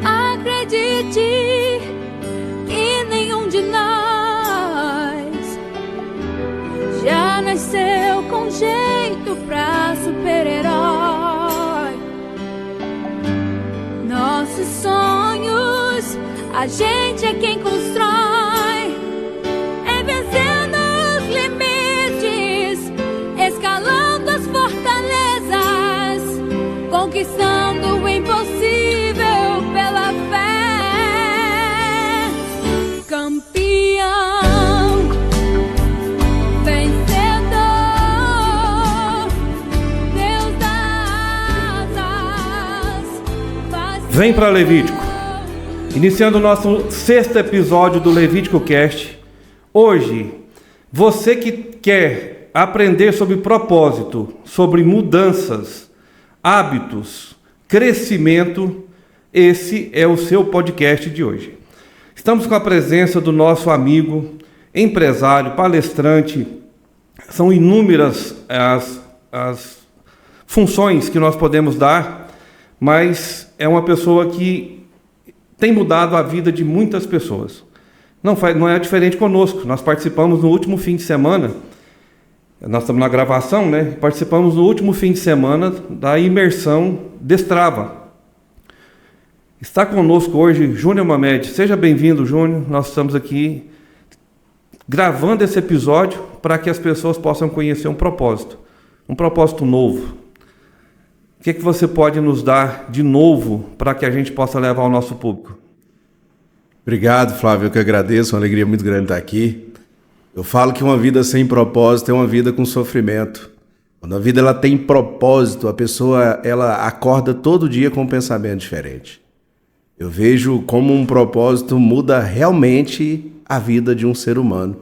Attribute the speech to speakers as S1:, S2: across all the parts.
S1: Acredite que nenhum de nós já nasceu com jeito pra super-herói. Nossos sonhos, a gente é quem constrói. É vencendo os limites, escalando as fortalezas, conquistando o impossível pela fé. Campeão, vencedor, Deus das asas.
S2: Vem para Levítico. Iniciando o nosso 6º episódio do Levítico Cast. Hoje, você que quer aprender sobre propósito, sobre mudanças, hábitos, crescimento, esse é o seu podcast de hoje. Estamos com a presença do nosso amigo, empresário, palestrante. São inúmeras as funções que nós podemos dar, mas é uma pessoa que tem mudado a vida de muitas pessoas. Não é diferente conosco. Nós participamos no último fim de semana, nós estamos na gravação, né? Participamos no último fim de semana da imersão Destrava. Está conosco hoje Júnior Mamed. Seja bem-vindo, Júnior. Nós estamos aqui gravando esse episódio para que as pessoas possam conhecer um propósito novo. O que você pode nos dar de novo para que a gente possa levar ao nosso público?
S3: Obrigado, Flávio, eu que agradeço, uma alegria muito grande estar aqui. Eu falo que uma vida sem propósito é uma vida com sofrimento. Quando a vida ela tem propósito, a pessoa ela acorda todo dia com um pensamento diferente. Eu vejo como um propósito muda realmente a vida de um ser humano.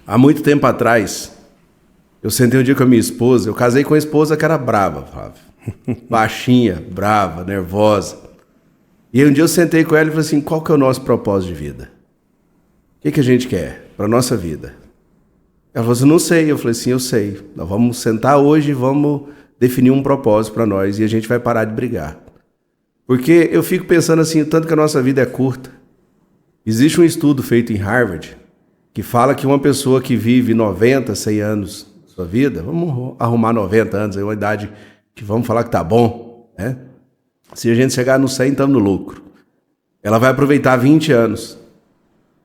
S3: Há muito tempo atrás, eu sentei um dia com a minha esposa, eu casei com uma esposa que era brava, Flávio. Baixinha, brava, nervosa. E aí um dia eu sentei com ela e falei assim, qual que é o nosso propósito de vida? O que a gente quer para a nossa vida? Ela falou assim, não sei. Eu falei assim, eu sei. Nós vamos sentar hoje e vamos definir um propósito para nós e a gente vai parar de brigar. Porque eu fico pensando assim, o tanto que a nossa vida é curta. Existe um estudo feito em Harvard que fala que uma pessoa que vive 90, 100 anos da sua vida, vamos arrumar 90 anos, é uma idade que vamos falar que tá bom, né? Se a gente chegar no 100, estamos no lucro. Ela vai aproveitar 20 anos.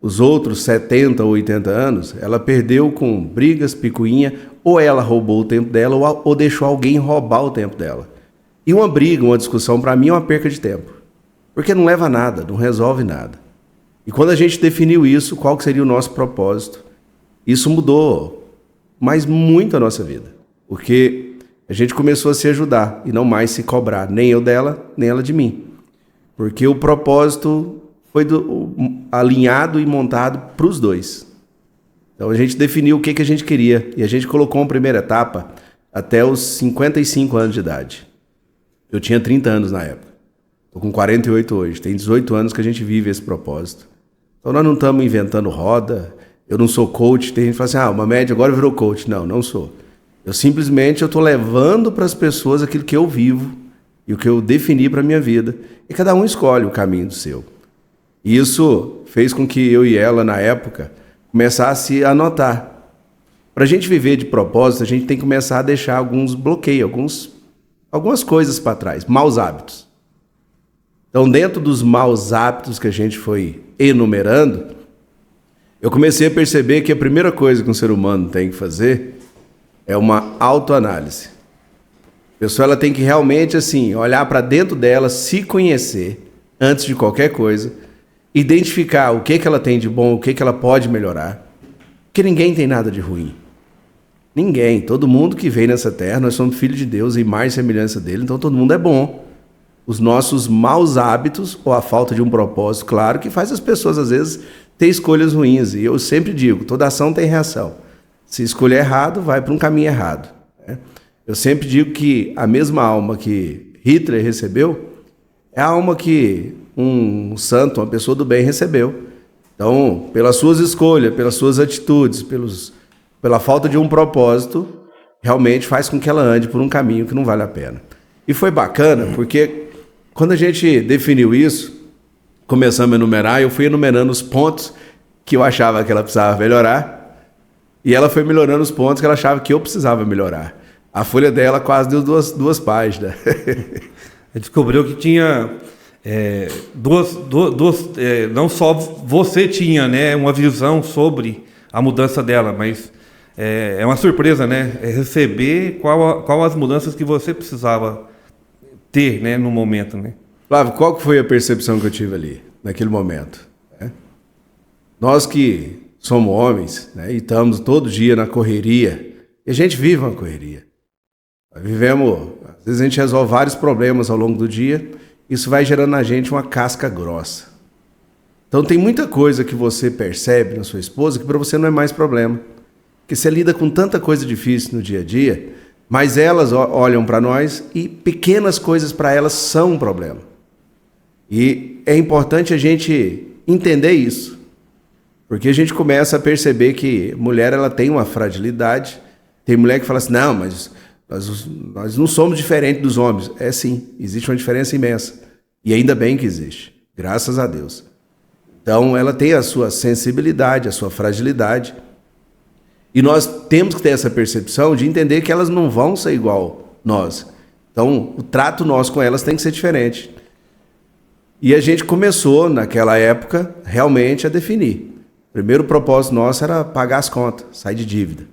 S3: Os outros 70 ou 80 anos, ela perdeu com brigas, picuinha, ou ela roubou o tempo dela, ou deixou alguém roubar o tempo dela. E uma briga, uma discussão, para mim é uma perca de tempo. Porque não leva a nada, não resolve nada. E quando a gente definiu isso, qual que seria o nosso propósito? Isso mudou, mas muito a nossa vida. Porque a gente começou a se ajudar e não mais se cobrar, nem eu dela, nem ela de mim. Porque o propósito foi alinhado e montado para os dois. Então a gente definiu o que a gente queria e a gente colocou uma primeira etapa até os 55 anos de idade. Eu tinha 30 anos na época. Estou com 48 hoje. Tem 18 anos que a gente vive esse propósito. Então nós não estamos inventando roda. Eu não sou coach. Tem gente que fala assim, o Mamed agora virou coach. Não, não sou. Eu simplesmente estou levando para as pessoas aquilo que eu vivo e o que eu defini para a minha vida. E cada um escolhe o caminho do seu. E isso fez com que eu e ela, na época, começasse a notar. Para a gente viver de propósito, a gente tem que começar a deixar alguns bloqueios, algumas coisas para trás, maus hábitos. Então, dentro dos maus hábitos que a gente foi enumerando, eu comecei a perceber que a primeira coisa que um ser humano tem que fazer é uma autoanálise. A pessoa ela tem que realmente assim, olhar para dentro dela, se conhecer antes de qualquer coisa, identificar o que ela tem de bom, o que ela pode melhorar. Porque ninguém tem nada de ruim. Ninguém. Todo mundo que veio nessa terra, nós somos filhos de Deus e mais semelhança dele, então todo mundo é bom. Os nossos maus hábitos, ou a falta de um propósito, claro, que faz as pessoas, às vezes, ter escolhas ruins. E eu sempre digo, toda ação tem reação. Se escolher errado, vai para um caminho errado, né? Eu sempre digo que a mesma alma que Hitler recebeu é a alma que um santo, uma pessoa do bem recebeu. Então, pelas suas escolhas, pelas suas atitudes, pela falta de um propósito, realmente faz com que ela ande por um caminho que não vale a pena. E foi bacana, porque quando a gente definiu isso, começamos a enumerar, eu fui enumerando os pontos que eu achava que ela precisava melhorar, e ela foi melhorando os pontos que ela achava que eu precisava melhorar. A folha dela quase deu duas páginas.
S2: Descobriu que tinha não só você tinha, né, uma visão sobre a mudança dela, mas é uma surpresa, né, receber qual as mudanças que você precisava ter, né, no momento, né?
S3: Flávio, qual que foi a percepção que eu tive ali, naquele momento? Nós que somos homens, né, e estamos todo dia na correria, e a gente vive uma correria. Às vezes a gente resolve vários problemas ao longo do dia, isso vai gerando na gente uma casca grossa. Então tem muita coisa que você percebe na sua esposa que para você não é mais problema. Porque você lida com tanta coisa difícil no dia a dia, mas elas olham para nós e pequenas coisas para elas são um problema. E é importante a gente entender isso. Porque a gente começa a perceber que mulher ela tem uma fragilidade. Tem mulher que fala assim, não, mas nós não somos diferentes dos homens. É sim, existe uma diferença imensa. E ainda bem que existe, graças a Deus. Então ela tem a sua sensibilidade, a sua fragilidade. E nós temos que ter essa percepção de entender que elas não vão ser igual nós. Então o trato nosso com elas tem que ser diferente. E a gente começou, naquela época, realmente a definir. O primeiro propósito nosso era pagar as contas, sair de dívida.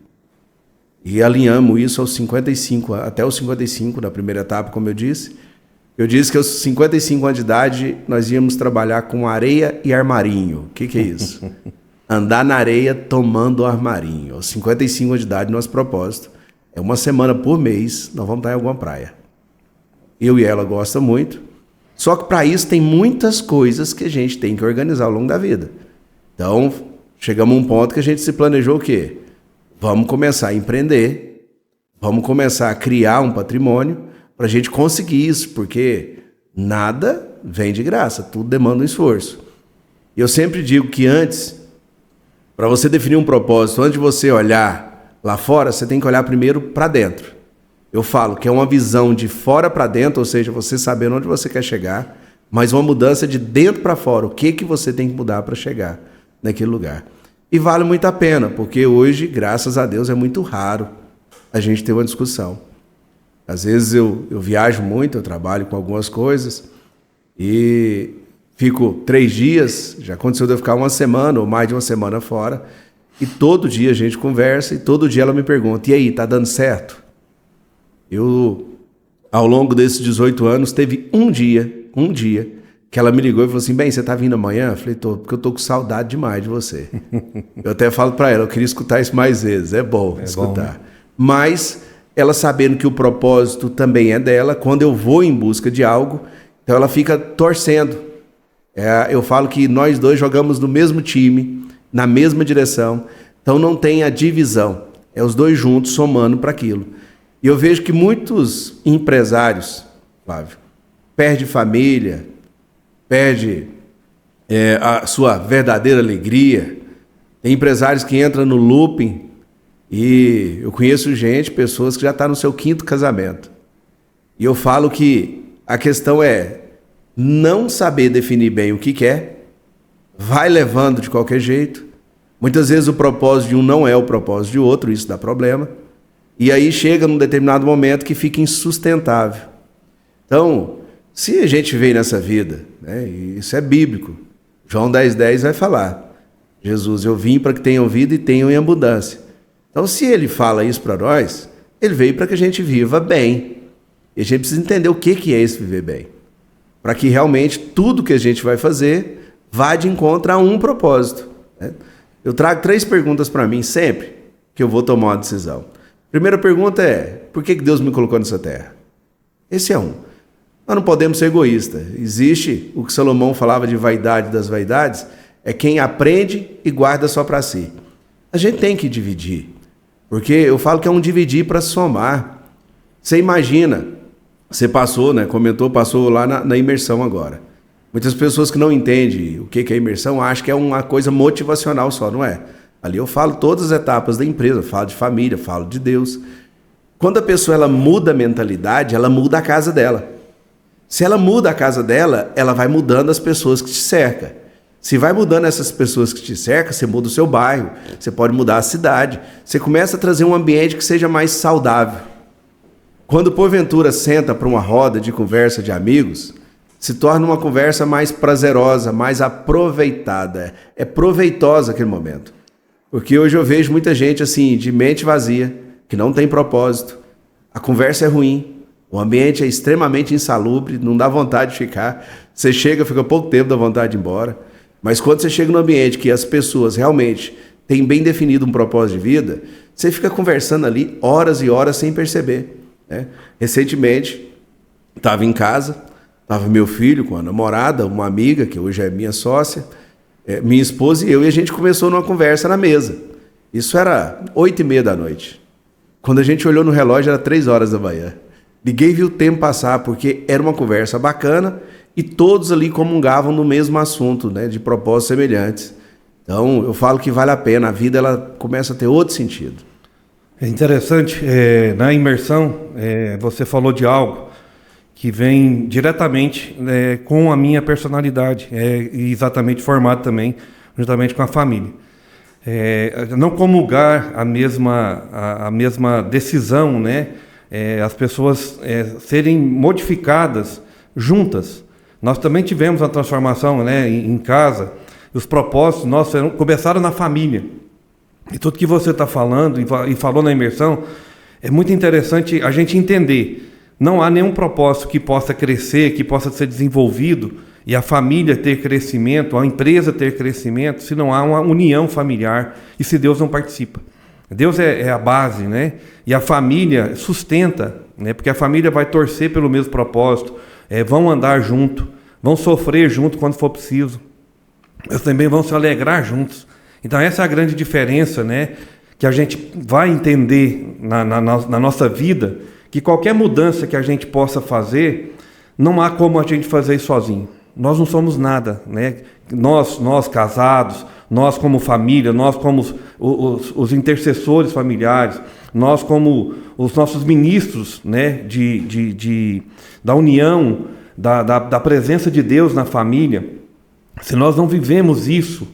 S3: E alinhamos isso aos 55, até os 55, na primeira etapa, como eu disse. Eu disse que aos 55 anos de idade, nós íamos trabalhar com areia e armarinho. O que é isso? Andar na areia tomando armarinho. Aos 55 anos de idade, nosso propósito é uma semana por mês, nós vamos estar em alguma praia. Eu e ela gostam muito. Só que para isso tem muitas coisas que a gente tem que organizar ao longo da vida. Então, chegamos a um ponto que a gente se planejou o quê? Vamos começar a empreender, vamos começar a criar um patrimônio para a gente conseguir isso, porque nada vem de graça, tudo demanda um esforço. E eu sempre digo que antes, para você definir um propósito, antes de você olhar lá fora, você tem que olhar primeiro para dentro. Eu falo que é uma visão de fora para dentro, ou seja, você sabendo onde você quer chegar, mas uma mudança de dentro para fora, o que você tem que mudar para chegar naquele lugar. E vale muito a pena, porque hoje, graças a Deus, é muito raro a gente ter uma discussão. Às vezes eu viajo muito, eu trabalho com algumas coisas e fico 3 dias, já aconteceu de eu ficar uma semana ou mais de uma semana fora, e todo dia a gente conversa e todo dia ela me pergunta, e aí, tá dando certo? Ao longo desses 18 anos, teve um dia, que ela me ligou e falou assim, bem, você tá vindo amanhã? Eu falei, tô, porque eu tô com saudade demais de você. Eu até falo para ela, eu queria escutar isso mais vezes, é bom escutar. Bom, né? Mas ela sabendo que o propósito também é dela, quando eu vou em busca de algo, então ela fica torcendo. Eu falo que nós dois jogamos no mesmo time, na mesma direção, então não tem a divisão, é os dois juntos somando para aquilo. E eu vejo que muitos empresários, Flávio, perdem família, perde a sua verdadeira alegria. Tem empresários que entram no looping e eu conheço pessoas que já estão no seu 5º casamento. E eu falo que a questão é não saber definir bem o que quer, vai levando de qualquer jeito. Muitas vezes o propósito de um não é o propósito de outro, isso dá problema. E aí chega num determinado momento que fica insustentável. Então, se a gente veio nessa vida, né, e isso é bíblico, João 10,10 vai falar, Jesus, eu vim para que tenham vida e tenham em abundância. Então, se ele fala isso para nós, ele veio para que a gente viva bem. E a gente precisa entender o que é esse viver bem. Para que realmente tudo que a gente vai fazer vá de encontro a um propósito. Né? Eu trago 3 perguntas para mim sempre que eu vou tomar uma decisão. Primeira pergunta é, por que Deus me colocou nessa terra? Esse é um. Nós não podemos ser egoístas. Existe o que Salomão falava de vaidade das vaidades, é quem aprende e guarda só para si. A gente tem que dividir, porque eu falo que é um dividir para somar. Você imagina, você passou, né, comentou, passou lá na imersão agora. Muitas pessoas que não entendem o que é imersão acham que é uma coisa motivacional só, não é? Ali eu falo todas as etapas da empresa, eu falo de família, eu falo de Deus. Quando a pessoa ela muda a mentalidade, ela muda a casa dela. Se ela muda a casa dela, ela vai mudando as pessoas que te cercam. Se vai mudando essas pessoas que te cercam, você muda o seu bairro, você pode mudar a cidade. Você começa a trazer um ambiente que seja mais saudável. Quando porventura senta para uma roda de conversa de amigos, se torna uma conversa mais prazerosa, mais aproveitada. É proveitosa aquele momento. Porque hoje eu vejo muita gente assim, de mente vazia, que não tem propósito. A conversa é ruim, o ambiente é extremamente insalubre, não dá vontade de ficar. Você chega, fica pouco tempo, dá vontade de ir embora. Mas quando você chega num ambiente que as pessoas realmente têm bem definido um propósito de vida, você fica conversando ali horas e horas sem perceber, né? Recentemente, estava em casa, estava meu filho com a namorada, uma amiga, que hoje é minha sócia, minha esposa e eu, e a gente começou numa conversa na mesa. Isso era 8h30 da noite. Quando a gente olhou no relógio, era 3 horas da manhã. Ninguém viu o tempo passar, porque era uma conversa bacana e todos ali comungavam no mesmo assunto, né, de propósitos semelhantes. Então, eu falo que vale a pena, a vida ela começa a ter outro sentido.
S2: É interessante, na imersão, você falou de algo que vem diretamente com a minha personalidade, exatamente formado também, juntamente com a família. Não comungar a mesma decisão, né? As pessoas serem modificadas juntas. Nós também tivemos uma transformação, né, em casa. Os propósitos nossos começaram na família. E tudo que você está falando e falou na imersão, é muito interessante a gente entender. Não há nenhum propósito que possa crescer, que possa ser desenvolvido, e a família ter crescimento, a empresa ter crescimento, se não há uma união familiar e se Deus não participa. Deus é a base, né? E a família sustenta, né? Porque a família vai torcer pelo mesmo propósito, vão andar junto, vão sofrer junto quando for preciso, mas também vão se alegrar juntos. Então essa é a grande diferença, né? Que a gente vai entender na nossa vida, que qualquer mudança que a gente possa fazer, não há como a gente fazer isso sozinho. Nós não somos nada, né? Nós casados, nós como família, nós como os intercessores familiares, nós como os nossos ministros, né? Da união, da presença de Deus na família. Se nós não vivemos isso,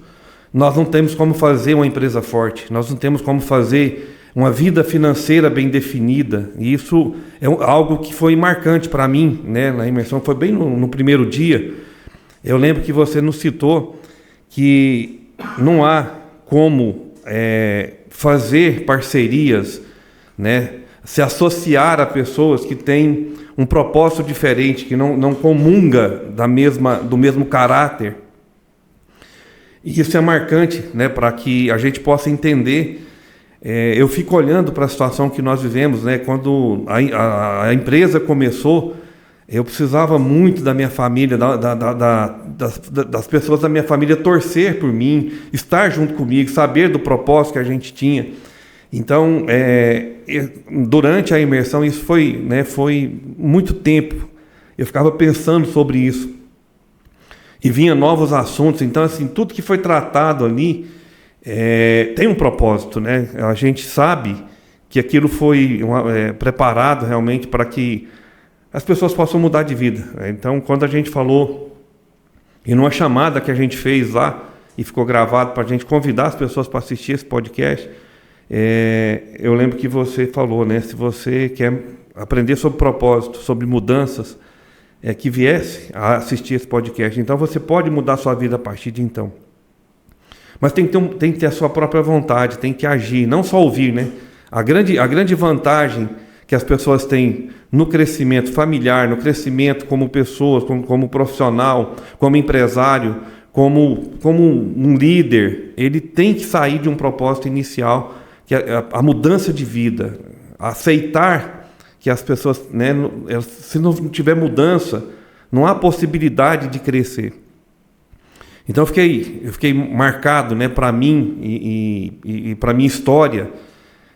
S2: nós não temos como fazer uma empresa forte, nós não temos como fazer uma vida financeira bem definida. E isso é algo que foi marcante para mim, né? Na imersão, foi bem no primeiro dia. Eu lembro que você nos citou que não há como fazer parcerias, né? Se associar a pessoas que têm um propósito diferente, que não comunga do mesmo caráter. E isso é marcante, né? Para que a gente possa entender. Eu fico olhando para a situação que nós vivemos, né? Quando a empresa começou, eu precisava muito da minha família, das pessoas da minha família torcer por mim, estar junto comigo, saber do propósito que a gente tinha. Então, durante a imersão, isso foi muito tempo. Eu ficava pensando sobre isso. E vinha novos assuntos. Então, assim, tudo que foi tratado ali tem um propósito, né? A gente sabe que aquilo foi preparado realmente para que as pessoas possam mudar de vida. Então, quando a gente falou, e numa chamada que a gente fez lá, e ficou gravado para a gente convidar as pessoas para assistir esse podcast, eu lembro que você falou, né? Se você quer aprender sobre propósito, sobre mudanças, que viesse a assistir esse podcast. Então, você pode mudar a sua vida a partir de então. Mas tem que ter a sua própria vontade, tem que agir, não só ouvir, né? A grande vantagem que as pessoas têm no crescimento familiar, no crescimento como pessoas, como profissional, como empresário, como um líder, ele tem que sair de um propósito inicial, que é a mudança de vida, aceitar que as pessoas, né, se não tiver mudança, não há possibilidade de crescer. Então eu fiquei marcado, né, para mim e para minha história.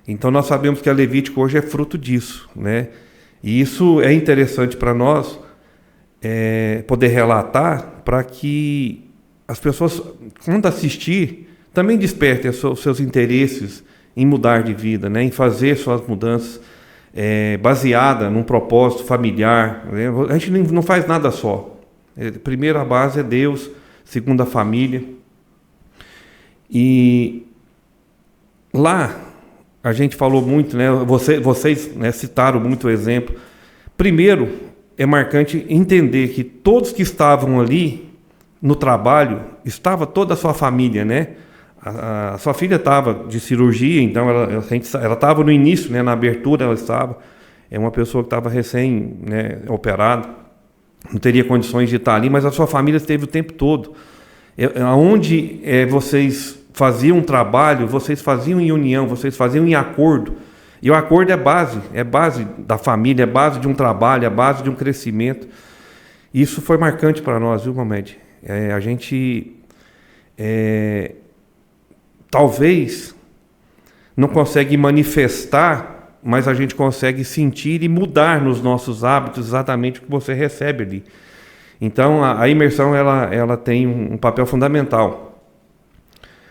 S2: Então nós sabemos que a Levítico hoje é fruto disso, né? E isso é interessante para nós, poder relatar, para que as pessoas, quando assistir, também despertem os seus interesses em mudar de vida, né? Em fazer suas mudanças baseada num propósito familiar, né? A gente não faz nada só. Primeiro a base é Deus, segundo a família. E lá a gente falou muito, né? Vocês, né, citaram muito o exemplo. Primeiro, é marcante entender que todos que estavam ali no trabalho, estava toda a sua família, né? A sua filha estava de cirurgia, então ela estava no início, né? Na abertura ela estava. É uma pessoa que estava recém, né, operada, não teria condições de estar ali, mas a sua família esteve o tempo todo. Onde vocês faziam um trabalho, vocês faziam em união, vocês faziam em acordo. E o acordo é base da família, é base de um trabalho, é base de um crescimento. Isso foi marcante para nós, viu, Mamed? A gente talvez não consegue manifestar, mas a gente consegue sentir e mudar nos nossos hábitos exatamente o que você recebe ali. Então a imersão ela tem um papel fundamental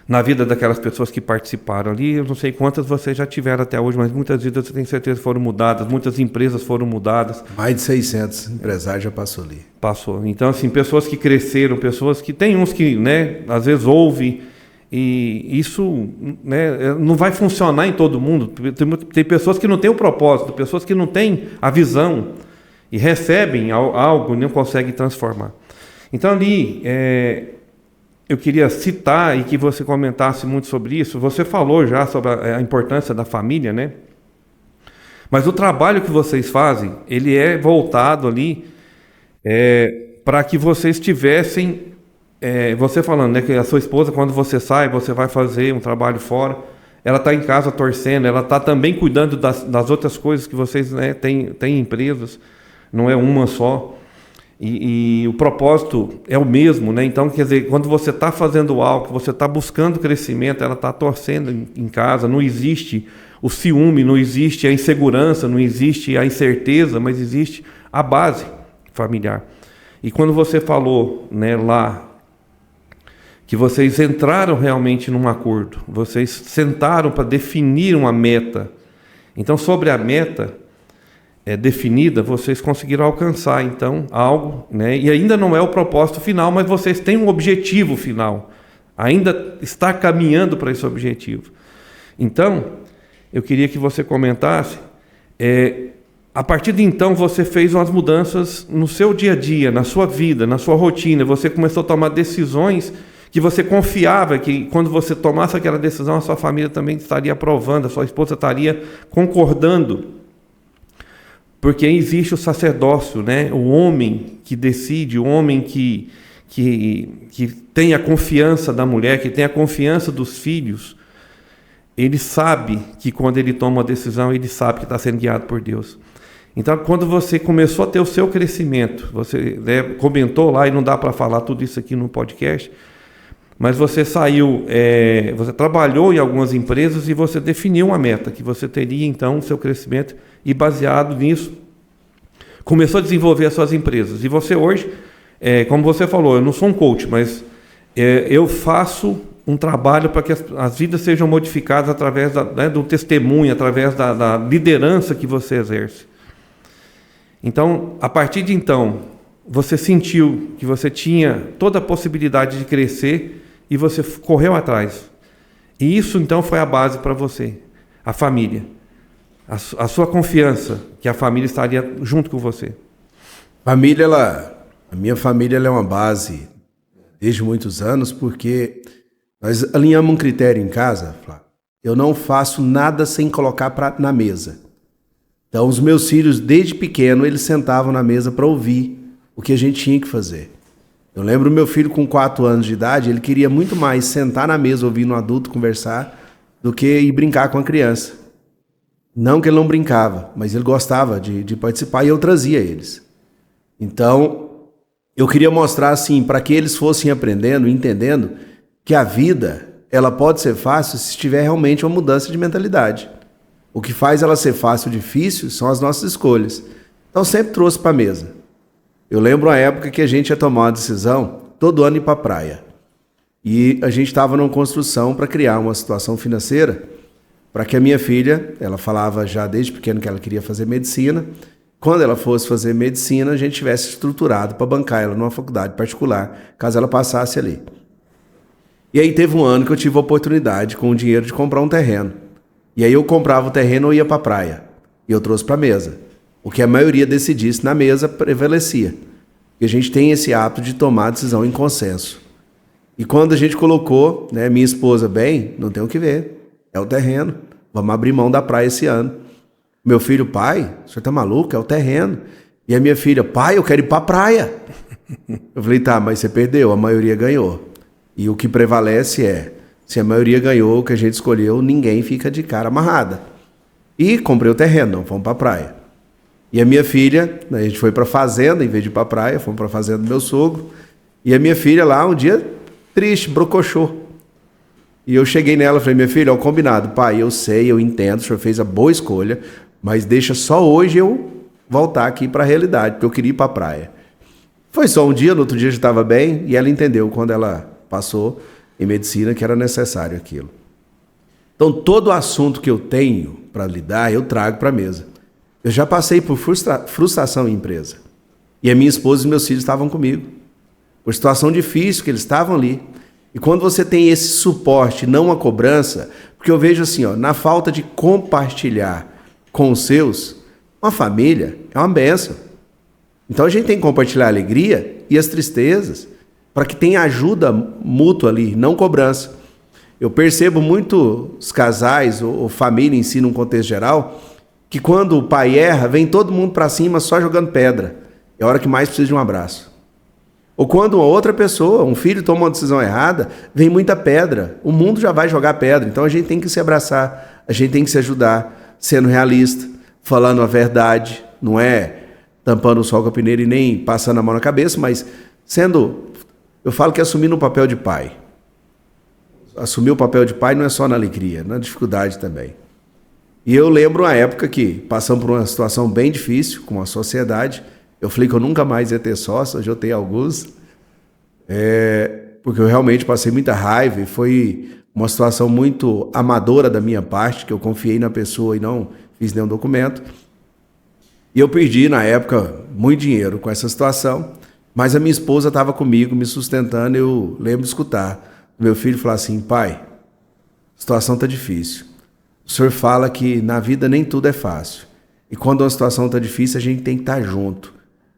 S2: na vida daquelas pessoas que participaram ali. Eu não sei quantas vocês já tiveram até hoje, mas muitas vidas eu tenho certeza foram mudadas, muitas empresas foram mudadas.
S3: Mais de 600 empresários já passou ali.
S2: Passou. Então, assim, pessoas que cresceram, pessoas que... Tem uns que, né, às vezes ouvem, e isso, né, não vai funcionar em todo mundo. Tem pessoas que não têm o propósito, pessoas que não têm a visão, e recebem algo e não conseguem transformar. Então, ali... eu queria citar e que você comentasse muito sobre isso. Você falou já sobre a importância da família, né? Mas o trabalho que vocês fazem, ele é voltado ali para que vocês tivessem... você falando, né, que a sua esposa, quando você sai, você vai fazer um trabalho fora, ela está em casa torcendo, ela está também cuidando das outras coisas que vocês, né, têm empresas, não é uma só. E o propósito é o mesmo, né? Então, quer dizer, quando você está fazendo algo, você está buscando crescimento, ela está torcendo em casa, não existe o ciúme, não existe a insegurança, não existe a incerteza, mas existe a base familiar. E quando você falou, né, lá, que vocês entraram realmente num acordo, vocês sentaram para definir uma meta. Então, sobre a meta definida, vocês conseguiram alcançar, então, algo, né? E ainda não é o propósito final, mas vocês têm um objetivo final. Ainda está caminhando para esse objetivo. Então, eu queria que você comentasse, a partir de então, você fez umas mudanças no seu dia a dia, na sua vida, na sua rotina. Você começou a tomar decisões que você confiava que, quando você tomasse aquela decisão, a sua família também estaria aprovando, a sua esposa estaria concordando. Porque existe o sacerdócio, né? O homem que decide, o homem que tem a confiança da mulher, que tem a confiança dos filhos, ele sabe que quando ele toma uma decisão, ele sabe que está sendo guiado por Deus. Então, quando você começou a ter o seu crescimento, você, né, comentou lá, e não dá para falar tudo isso aqui no podcast, mas você saiu, você trabalhou em algumas empresas e você definiu uma meta, que você teria então o seu crescimento, e baseado nisso, começou a desenvolver as suas empresas. E você hoje, como você falou, eu não sou um coach, mas eu faço um trabalho para que as vidas sejam modificadas através do testemunho, através da liderança que você exerce. Então, a partir de então, você sentiu que você tinha toda a possibilidade de crescer e você correu atrás. E isso, então, foi a base para você, a família. A sua confiança que a família estaria junto com você.
S3: A minha família é uma base desde muitos anos, porque nós alinhamos um critério em casa, Flávio. Eu não faço nada sem colocar na mesa. Então, os meus filhos, desde pequeno, eles sentavam na mesa para ouvir o que a gente tinha que fazer. Eu lembro meu filho com 4 anos de idade, ele queria muito mais sentar na mesa ouvindo um adulto conversar do que ir brincar com a criança. Não que ele não brincava, mas ele gostava de participar e eu trazia eles. Então, eu queria mostrar assim, para que eles fossem aprendendo, entendendo que a vida, ela pode ser fácil se tiver realmente uma mudança de mentalidade. O que faz ela ser fácil ou difícil são as nossas escolhas. Então, eu sempre trouxe para a mesa. Eu lembro a época que a gente ia tomar uma decisão, todo ano ir para a praia. E a gente estava numa construção para criar uma situação financeira para que a minha filha, ela falava já desde pequeno que ela queria fazer medicina, quando ela fosse fazer medicina, a gente tivesse estruturado para bancar ela numa faculdade particular, caso ela passasse ali. E aí teve um ano que eu tive a oportunidade, com o dinheiro, de comprar um terreno. E aí eu comprava o terreno e ia para a praia. E eu trouxe para a mesa. O que a maioria decidisse na mesa prevalecia. E a gente tem esse hábito de tomar a decisão em consenso. E quando a gente colocou, né, minha esposa, bem, não tem o que ver, é o terreno, vamos abrir mão da praia esse ano. Meu filho, pai, o senhor tá maluco? É o terreno. E a minha filha, pai, eu quero ir para a praia. Eu falei, tá, mas você perdeu, a maioria ganhou. E o que prevalece é, se a maioria ganhou o que a gente escolheu, ninguém fica de cara amarrada. E comprei o terreno, não, fomos para a praia. E a minha filha, a gente foi para a fazenda, em vez de ir para a praia, fomos para a fazenda do meu sogro. E a minha filha lá, um dia, triste, brocochô. E eu cheguei nela e falei, minha filha, é o combinado. Pai, eu sei, eu entendo, o senhor fez a boa escolha, mas deixa só hoje eu voltar aqui para a realidade, porque eu queria ir para a praia. Foi só um dia, no outro dia já estava bem, e ela entendeu quando ela passou em medicina que era necessário aquilo. Então, todo assunto que eu tenho para lidar, eu trago para a mesa. Eu já passei por frustração em empresa. E a minha esposa e meus filhos estavam comigo. Por situação difícil, que eles estavam ali. E quando você tem esse suporte, não a cobrança, porque eu vejo assim, ó, na falta de compartilhar com os seus, uma família é uma bênção. Então a gente tem que compartilhar a alegria e as tristezas, para que tenha ajuda mútua ali, não cobrança. Eu percebo muitos casais ou família em si, num contexto geral, que quando o pai erra, vem todo mundo para cima só jogando pedra. É a hora que mais precisa de um abraço. Ou quando uma outra pessoa, um filho, toma uma decisão errada, vem muita pedra. O mundo já vai jogar pedra. Então a gente tem que se abraçar, a gente tem que se ajudar, sendo realista, falando a verdade. Não é tampando o sol com a peneira e nem passando a mão na cabeça, mas sendo... Eu falo que assumir no papel de pai. Assumir o papel de pai não é só na alegria, na dificuldade também. E eu lembro uma época que passamos por uma situação bem difícil com a sociedade. Eu falei que eu nunca mais ia ter sócio, hoje eu tenho alguns. Porque eu realmente passei muita raiva e foi uma situação muito amadora da minha parte, que eu confiei na pessoa e não fiz nenhum documento. E eu perdi, na época, muito dinheiro com essa situação, mas a minha esposa estava comigo, me sustentando. Eu lembro de escutar meu filho falar assim, pai, a situação está difícil. O senhor fala que na vida nem tudo é fácil. E quando uma situação está difícil, a gente tem que estar junto.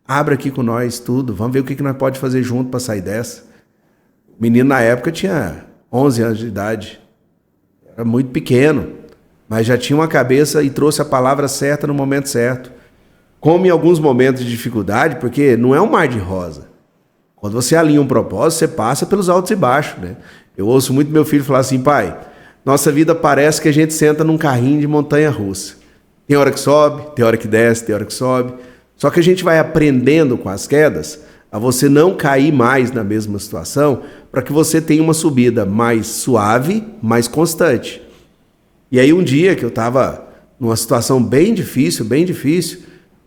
S3: Abra aqui com nós tudo, vamos ver o que nós podemos fazer junto para sair dessa. O menino na época tinha 11 anos de idade. Era muito pequeno, mas já tinha uma cabeça e trouxe a palavra certa no momento certo. Como em alguns momentos de dificuldade, porque não é um mar de rosa. Quando você alinha um propósito, você passa pelos altos e baixos, né? Eu ouço muito meu filho falar assim, pai, nossa vida parece que a gente senta num carrinho de montanha-russa. Tem hora que sobe, tem hora que desce, tem hora que sobe. Só que a gente vai aprendendo com as quedas a você não cair mais na mesma situação para que você tenha uma subida mais suave, mais constante. E aí um dia que eu estava numa situação bem difícil,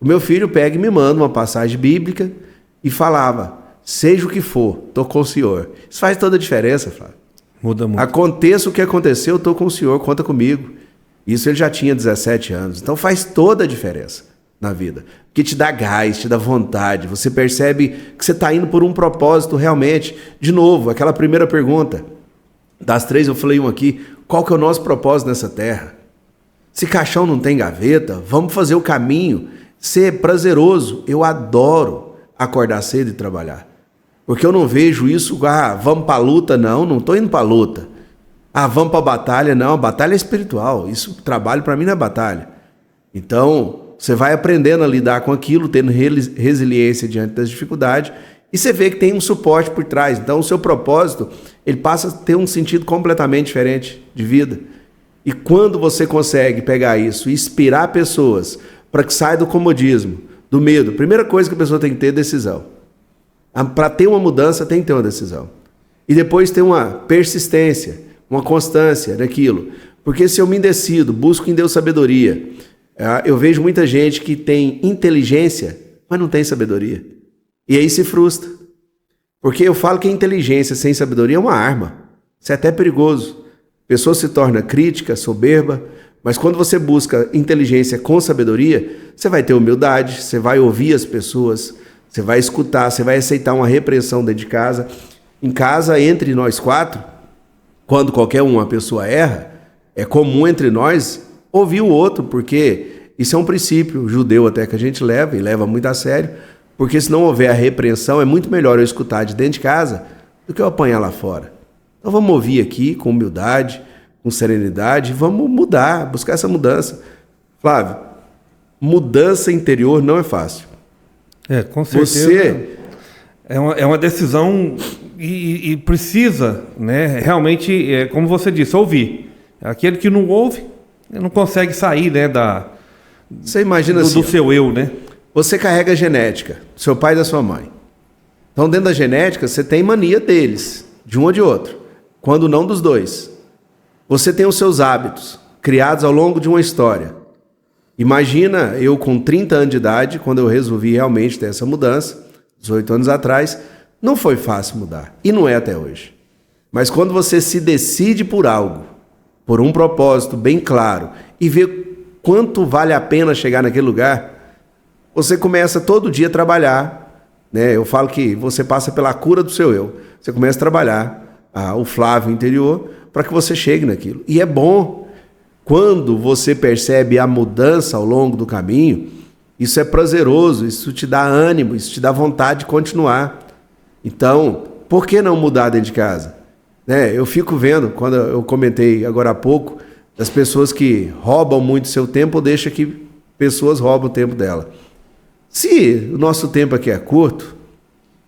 S3: o meu filho pega e me manda uma passagem bíblica e falava, seja o que for, estou com o Senhor. Isso faz toda a diferença, Flávio.
S2: Muda muito.
S3: Aconteça o que aconteceu, estou com o Senhor, conta comigo. Isso ele já tinha 17 anos. Então faz toda a diferença na vida. Porque te dá gás, te dá vontade. Você percebe que você está indo por um propósito realmente. De novo, aquela primeira pergunta. Das 3 eu falei uma aqui. Qual que é o nosso propósito nessa terra? Se caixão não tem gaveta, vamos fazer o caminho. Ser prazeroso. Eu adoro acordar cedo e trabalhar. Porque eu não vejo isso, vamos para a luta. Não estou indo para a luta. Vamos para a batalha. Não, a batalha é espiritual. Isso, trabalho para mim não é batalha. Então, você vai aprendendo a lidar com aquilo, tendo resiliência diante das dificuldades, e você vê que tem um suporte por trás. Então, o seu propósito, ele passa a ter um sentido completamente diferente de vida. E quando você consegue pegar isso e inspirar pessoas para que saia do comodismo, do medo, a primeira coisa que a pessoa tem que ter é decisão. Para ter uma mudança, tem que ter uma decisão. E depois ter uma persistência, uma constância naquilo. Porque se eu me decido, busco em Deus sabedoria. Eu vejo muita gente que tem inteligência, mas não tem sabedoria. E aí se frustra. Porque eu falo que a inteligência sem sabedoria é uma arma. Isso é até perigoso. A pessoa se torna crítica, soberba, mas quando você busca inteligência com sabedoria, você vai ter humildade, você vai ouvir as pessoas, você vai escutar, você vai aceitar uma repreensão dentro de casa. Em casa, entre nós quatro, quando qualquer uma pessoa erra, é comum entre nós ouvir o outro, porque isso é um princípio judeu até que a gente leva, e leva muito a sério, porque se não houver a repreensão, é muito melhor eu escutar de dentro de casa do que eu apanhar lá fora. Então vamos ouvir aqui com humildade, com serenidade, vamos mudar, buscar essa mudança. Flávio, mudança interior não é fácil.
S2: Com certeza. É uma decisão e precisa, né, realmente, como você disse, ouvir. Aquele que não ouve, não consegue sair, né,
S3: você imagina
S2: do seu eu, né?
S3: Você carrega a genética, do seu pai e da sua mãe. Então, dentro da genética, você tem mania deles, de um ou de outro, quando não dos dois. Você tem os seus hábitos, criados ao longo de uma história. Imagina eu com 30 anos de idade, quando eu resolvi realmente ter essa mudança, 18 anos atrás, não foi fácil mudar, e não é até hoje. Mas quando você se decide por algo, por um propósito bem claro, e vê quanto vale a pena chegar naquele lugar, você começa todo dia a trabalhar, né? Eu falo que você passa pela cura do seu eu. Você começa a trabalhar o Flávio interior para que você chegue naquilo. E é bom quando você percebe a mudança ao longo do caminho. Isso é prazeroso, isso te dá ânimo, isso te dá vontade de continuar. Então, por que não mudar dentro de casa? Né? Eu fico vendo, quando eu comentei agora há pouco, das pessoas que roubam muito seu tempo ou deixam que pessoas roubam o tempo dela. Se o nosso tempo aqui é curto,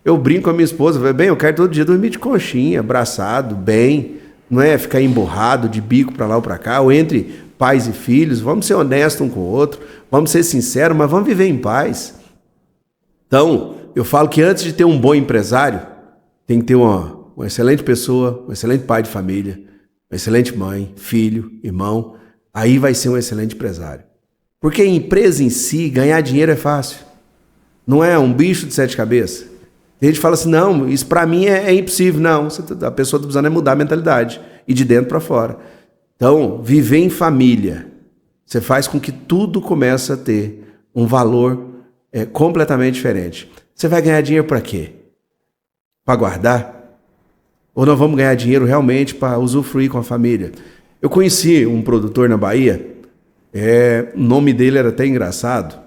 S3: eu brinco com a minha esposa, falo, bem, eu quero todo dia dormir de conchinha, abraçado, bem, não é ficar emburrado de bico para lá ou para cá, ou entre pais e filhos, vamos ser honestos um com o outro, vamos ser sinceros, mas vamos viver em paz. Então, eu falo que antes de ter um bom empresário, tem que ter uma excelente pessoa, um excelente pai de família, uma excelente mãe, filho, irmão, aí vai ser um excelente empresário. Porque a empresa em si, ganhar dinheiro é fácil. Não é um bicho de 7 cabeças. Tem gente que fala assim, não, isso para mim é impossível. Não, a pessoa está precisando mudar a mentalidade, e de dentro para fora. Então, viver em família, você faz com que tudo comece a ter um valor completamente diferente. Você vai ganhar dinheiro para quê? Para guardar? Ou nós vamos ganhar dinheiro realmente para usufruir com a família? Eu conheci um produtor na Bahia, o nome dele era até engraçado,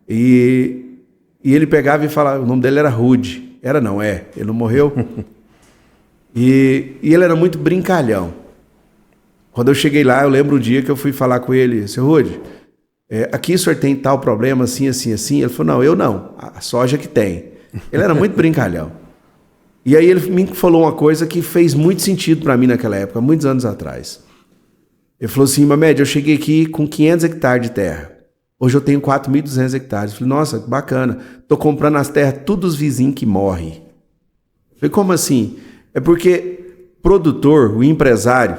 S3: e ele pegava e falava, o nome dele era Rude. Ele não morreu. E ele era muito brincalhão. Quando eu cheguei lá, eu lembro um dia que eu fui falar com ele, seu Rude, aqui o senhor tem tal problema, assim, assim, assim? Ele falou, não, eu não, a soja que tem. Ele era muito brincalhão. E aí ele me falou uma coisa que fez muito sentido para mim naquela época, muitos anos atrás. Ele falou assim, Mamed, eu cheguei aqui com 500 hectares de terra. Hoje eu tenho 4.200 hectares. Eu falei, nossa, que bacana. Estou comprando as terras, todos os vizinhos que morrem. Eu falei, como assim? É porque o produtor, o empresário,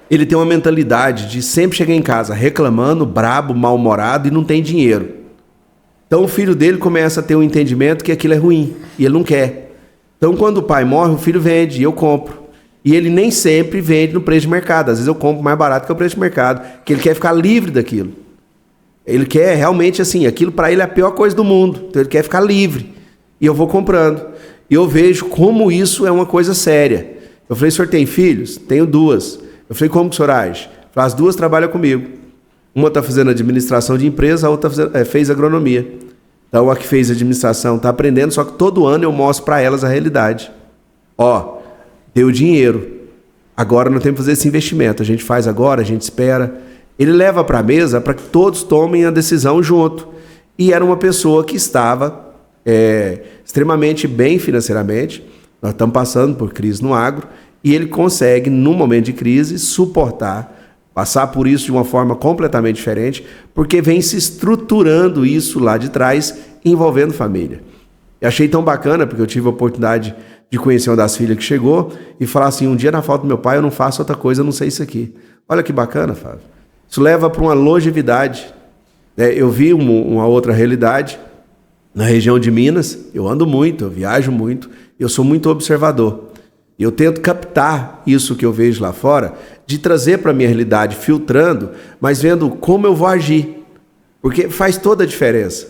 S3: ele tem uma mentalidade de sempre chegar em casa reclamando, brabo, mal-humorado e não tem dinheiro. Então o filho dele começa a ter um entendimento que aquilo é ruim e ele não quer. Então quando o pai morre, o filho vende e eu compro. E ele nem sempre vende no preço de mercado. Às vezes eu compro mais barato que o preço de mercado, porque ele quer ficar livre daquilo. Ele quer realmente assim, aquilo para ele é a pior coisa do mundo. Então ele quer ficar livre. E eu vou comprando. E eu vejo como isso é uma coisa séria. Eu falei, o senhor tem filhos? Tenho 2. Eu falei, como que o senhor age? Falei, as 2 trabalham comigo. Uma está fazendo administração de empresa, a outra fez agronomia. Então a que fez administração está aprendendo, só que todo ano eu mostro para elas a realidade. Deu dinheiro. Agora não tem que fazer esse investimento. A gente faz agora, a gente espera. Ele leva para a mesa para que todos tomem a decisão junto. E era uma pessoa que estava extremamente bem financeiramente. Nós estamos passando por crise no agro. E ele consegue, num momento de crise, suportar, passar por isso de uma forma completamente diferente, porque vem se estruturando isso lá de trás, envolvendo família. Eu achei tão bacana, porque eu tive a oportunidade de conhecer uma das filhas que chegou e falar assim, um dia na falta do meu pai eu não faço outra coisa, eu não sei isso aqui. Olha que bacana, Fábio. Isso leva para uma longevidade. Eu vi uma outra realidade, Na região de Minas, eu ando muito, eu viajo muito, eu sou muito observador. Eu tento captar isso que eu vejo lá fora, de trazer para a minha realidade, filtrando, mas vendo como eu vou agir. Porque faz toda a diferença.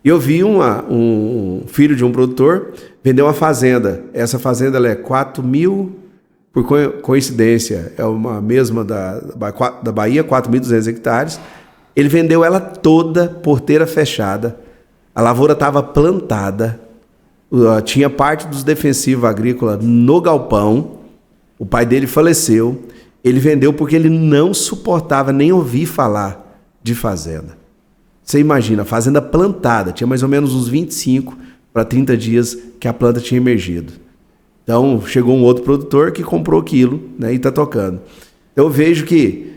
S3: Eu vi um filho de um produtor vender uma fazenda. Essa fazenda ela é 4.000, por coincidência, é uma mesma da Bahia, 4.200 hectares. Ele vendeu ela toda, porteira fechada. A lavoura estava plantada, tinha parte dos defensivos agrícolas no galpão. O pai dele faleceu. Ele vendeu porque ele não suportava nem ouvir falar de fazenda. Você imagina, fazenda plantada, tinha mais ou menos uns 25 para 30 dias que a planta tinha emergido. Então, chegou um outro produtor que comprou aquilo, né, e está tocando. Eu vejo que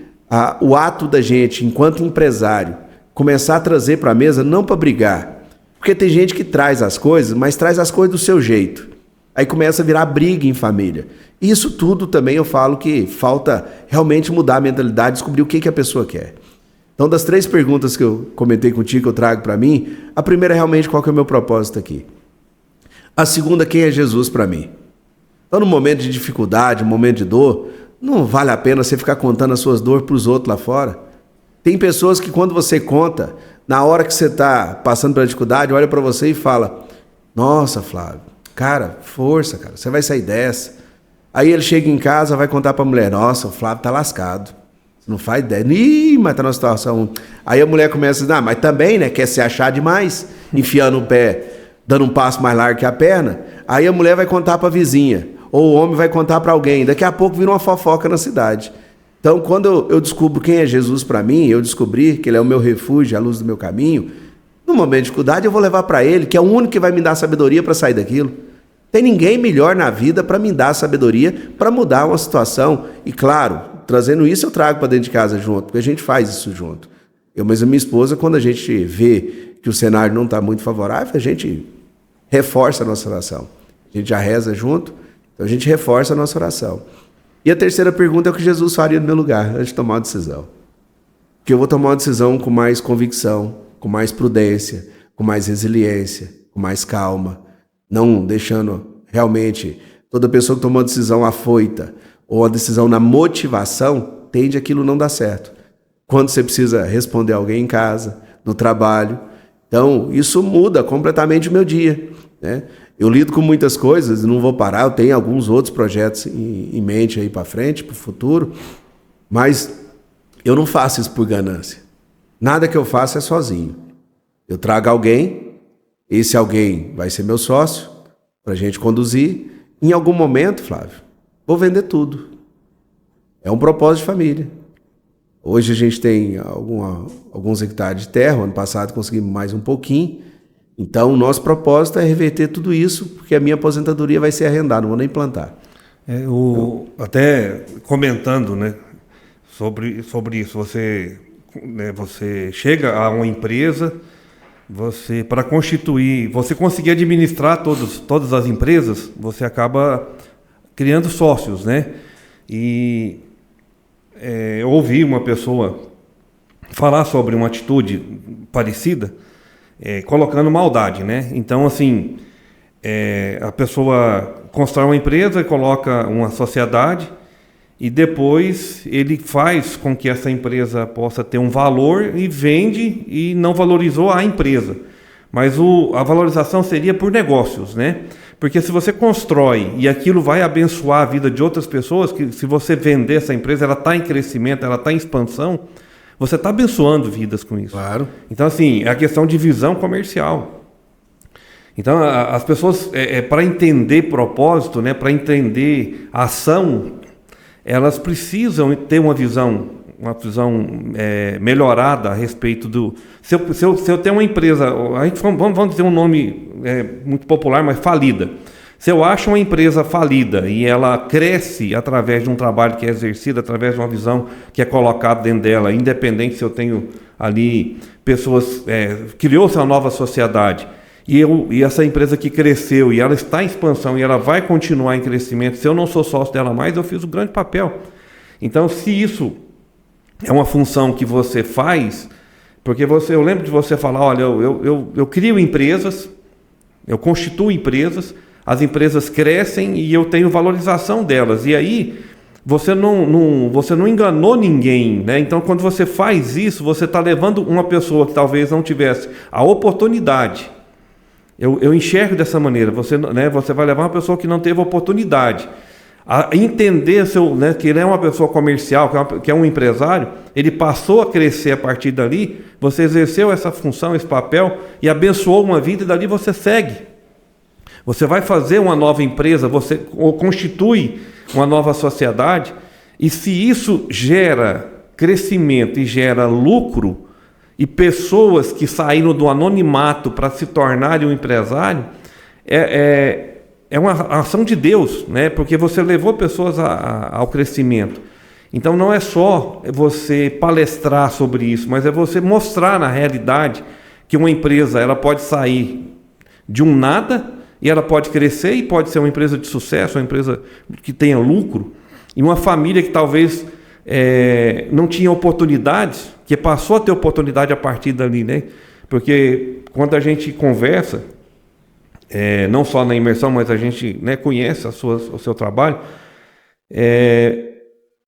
S3: o ato da gente, enquanto empresário, começar a trazer para a mesa, não para brigar, porque tem gente que traz as coisas, mas traz as coisas do seu jeito. Aí começa a virar briga em família. Isso tudo também eu falo que falta realmente mudar a mentalidade, descobrir o que a pessoa quer. Então, das 3 perguntas que eu comentei contigo, que eu trago para mim, a primeira é realmente qual que é o meu propósito aqui. A segunda, quem é Jesus para mim? Então, no momento de dificuldade, no momento de dor, não vale a pena você ficar contando as suas dores para os outros lá fora. Tem pessoas que quando você conta, na hora que você está passando pela dificuldade, olha para você e fala, nossa, Flávio, cara, força, cara, você vai sair dessa. Aí ele chega em casa, vai contar para a mulher, nossa, o Flávio tá lascado. Não faz ideia. Ih, mas tá numa situação. Aí a mulher começa a dizer, mas também, né? Quer se achar demais, enfiando o pé, dando um passo mais largo que a perna. Aí a mulher vai contar para a vizinha, ou o homem vai contar para alguém. Daqui a pouco vira uma fofoca na cidade. Então, quando eu descubro quem é Jesus para mim, eu descobri que ele é o meu refúgio, a luz do meu caminho, no momento de dificuldade eu vou levar para ele, que é o único que vai me dar sabedoria para sair daquilo. Tem ninguém melhor na vida para me dar sabedoria para mudar uma situação. E claro, trazendo isso eu trago para dentro de casa junto, porque a gente faz isso junto. Eu, mas a minha esposa, quando a gente vê que o cenário não está muito favorável, a gente reforça a nossa oração. A gente já reza junto, então a gente reforça a nossa oração. E a terceira pergunta é o que Jesus faria no meu lugar, antes de tomar uma decisão. Porque eu vou tomar uma decisão com mais convicção, com mais prudência, com mais resiliência, com mais calma, não deixando realmente toda pessoa que tomou uma decisão afoita, ou a decisão na motivação, tende aquilo não dar certo. Quando você precisa responder alguém em casa, no trabalho. Então, isso muda completamente o meu dia, né? Eu lido com muitas coisas, não vou parar, eu tenho alguns outros projetos em mente aí para frente, para o futuro, mas eu não faço isso por ganância. Nada que eu faço é sozinho. Eu trago alguém, esse alguém vai ser meu sócio, para a gente conduzir. Em algum momento, Flávio, vou vender tudo. É um propósito de família. Hoje a gente tem alguns hectares de terra, ano passado conseguimos mais um pouquinho. Então o nosso propósito é reverter tudo isso, porque a minha aposentadoria vai ser arrendada, não vou nem plantar.
S2: Até comentando, né, sobre isso, você chega a uma empresa, para constituir, você conseguir administrar todas as empresas, você acaba criando sócios, né? E eu ouvi uma pessoa falar sobre uma atitude parecida, colocando maldade, né? Então, assim, a pessoa constrói uma empresa, coloca uma sociedade e depois ele faz com que essa empresa possa ter um valor e vende e não valorizou a empresa. Mas a valorização seria por negócios, né? Porque se você constrói e aquilo vai abençoar a vida de outras pessoas, que se você vender essa empresa, ela está em crescimento, ela está em expansão, você está abençoando vidas com isso.
S3: Claro.
S2: Então, assim, é a questão de visão comercial. Então, as pessoas, para entender propósito, né, para entender ação, elas precisam ter uma visão melhorada a respeito do... Se eu tenho uma empresa, vamos dizer um nome muito popular, mas falida. Se eu acho uma empresa falida e ela cresce através de um trabalho que é exercido, através de uma visão que é colocada dentro dela, independente se eu tenho ali pessoas... criou-se uma nova sociedade e essa empresa que cresceu e ela está em expansão e ela vai continuar em crescimento, se eu não sou sócio dela mais, eu fiz um grande papel. Então, se isso é uma função que você faz, Porque eu lembro de você falar, olha, eu crio empresas, eu constituo empresas, as empresas crescem e eu tenho valorização delas. E aí você não enganou ninguém, né? Então, quando você faz isso, você está levando uma pessoa que talvez não tivesse a oportunidade. Eu enxergo dessa maneira. Você vai levar uma pessoa que não teve oportunidade a entender que ele é uma pessoa comercial, que é um empresário. Ele passou a crescer a partir dali. Você exerceu essa função, esse papel e abençoou uma vida, e dali você segue. Você vai fazer uma nova empresa, você constitui uma nova sociedade, e se isso gera crescimento e gera lucro, e pessoas que saíram do anonimato para se tornarem um empresário, é uma ação de Deus, né? Porque você levou pessoas ao crescimento. Então não é só você palestrar sobre isso, mas é você mostrar na realidade que uma empresa ela pode sair de um nada e ela pode crescer e pode ser uma empresa de sucesso, uma empresa que tenha lucro, e uma família que talvez não tinha oportunidades, que passou a ter oportunidade a partir dali, né? Porque quando a gente conversa, não só na imersão, mas a gente, né, conhece o seu trabalho,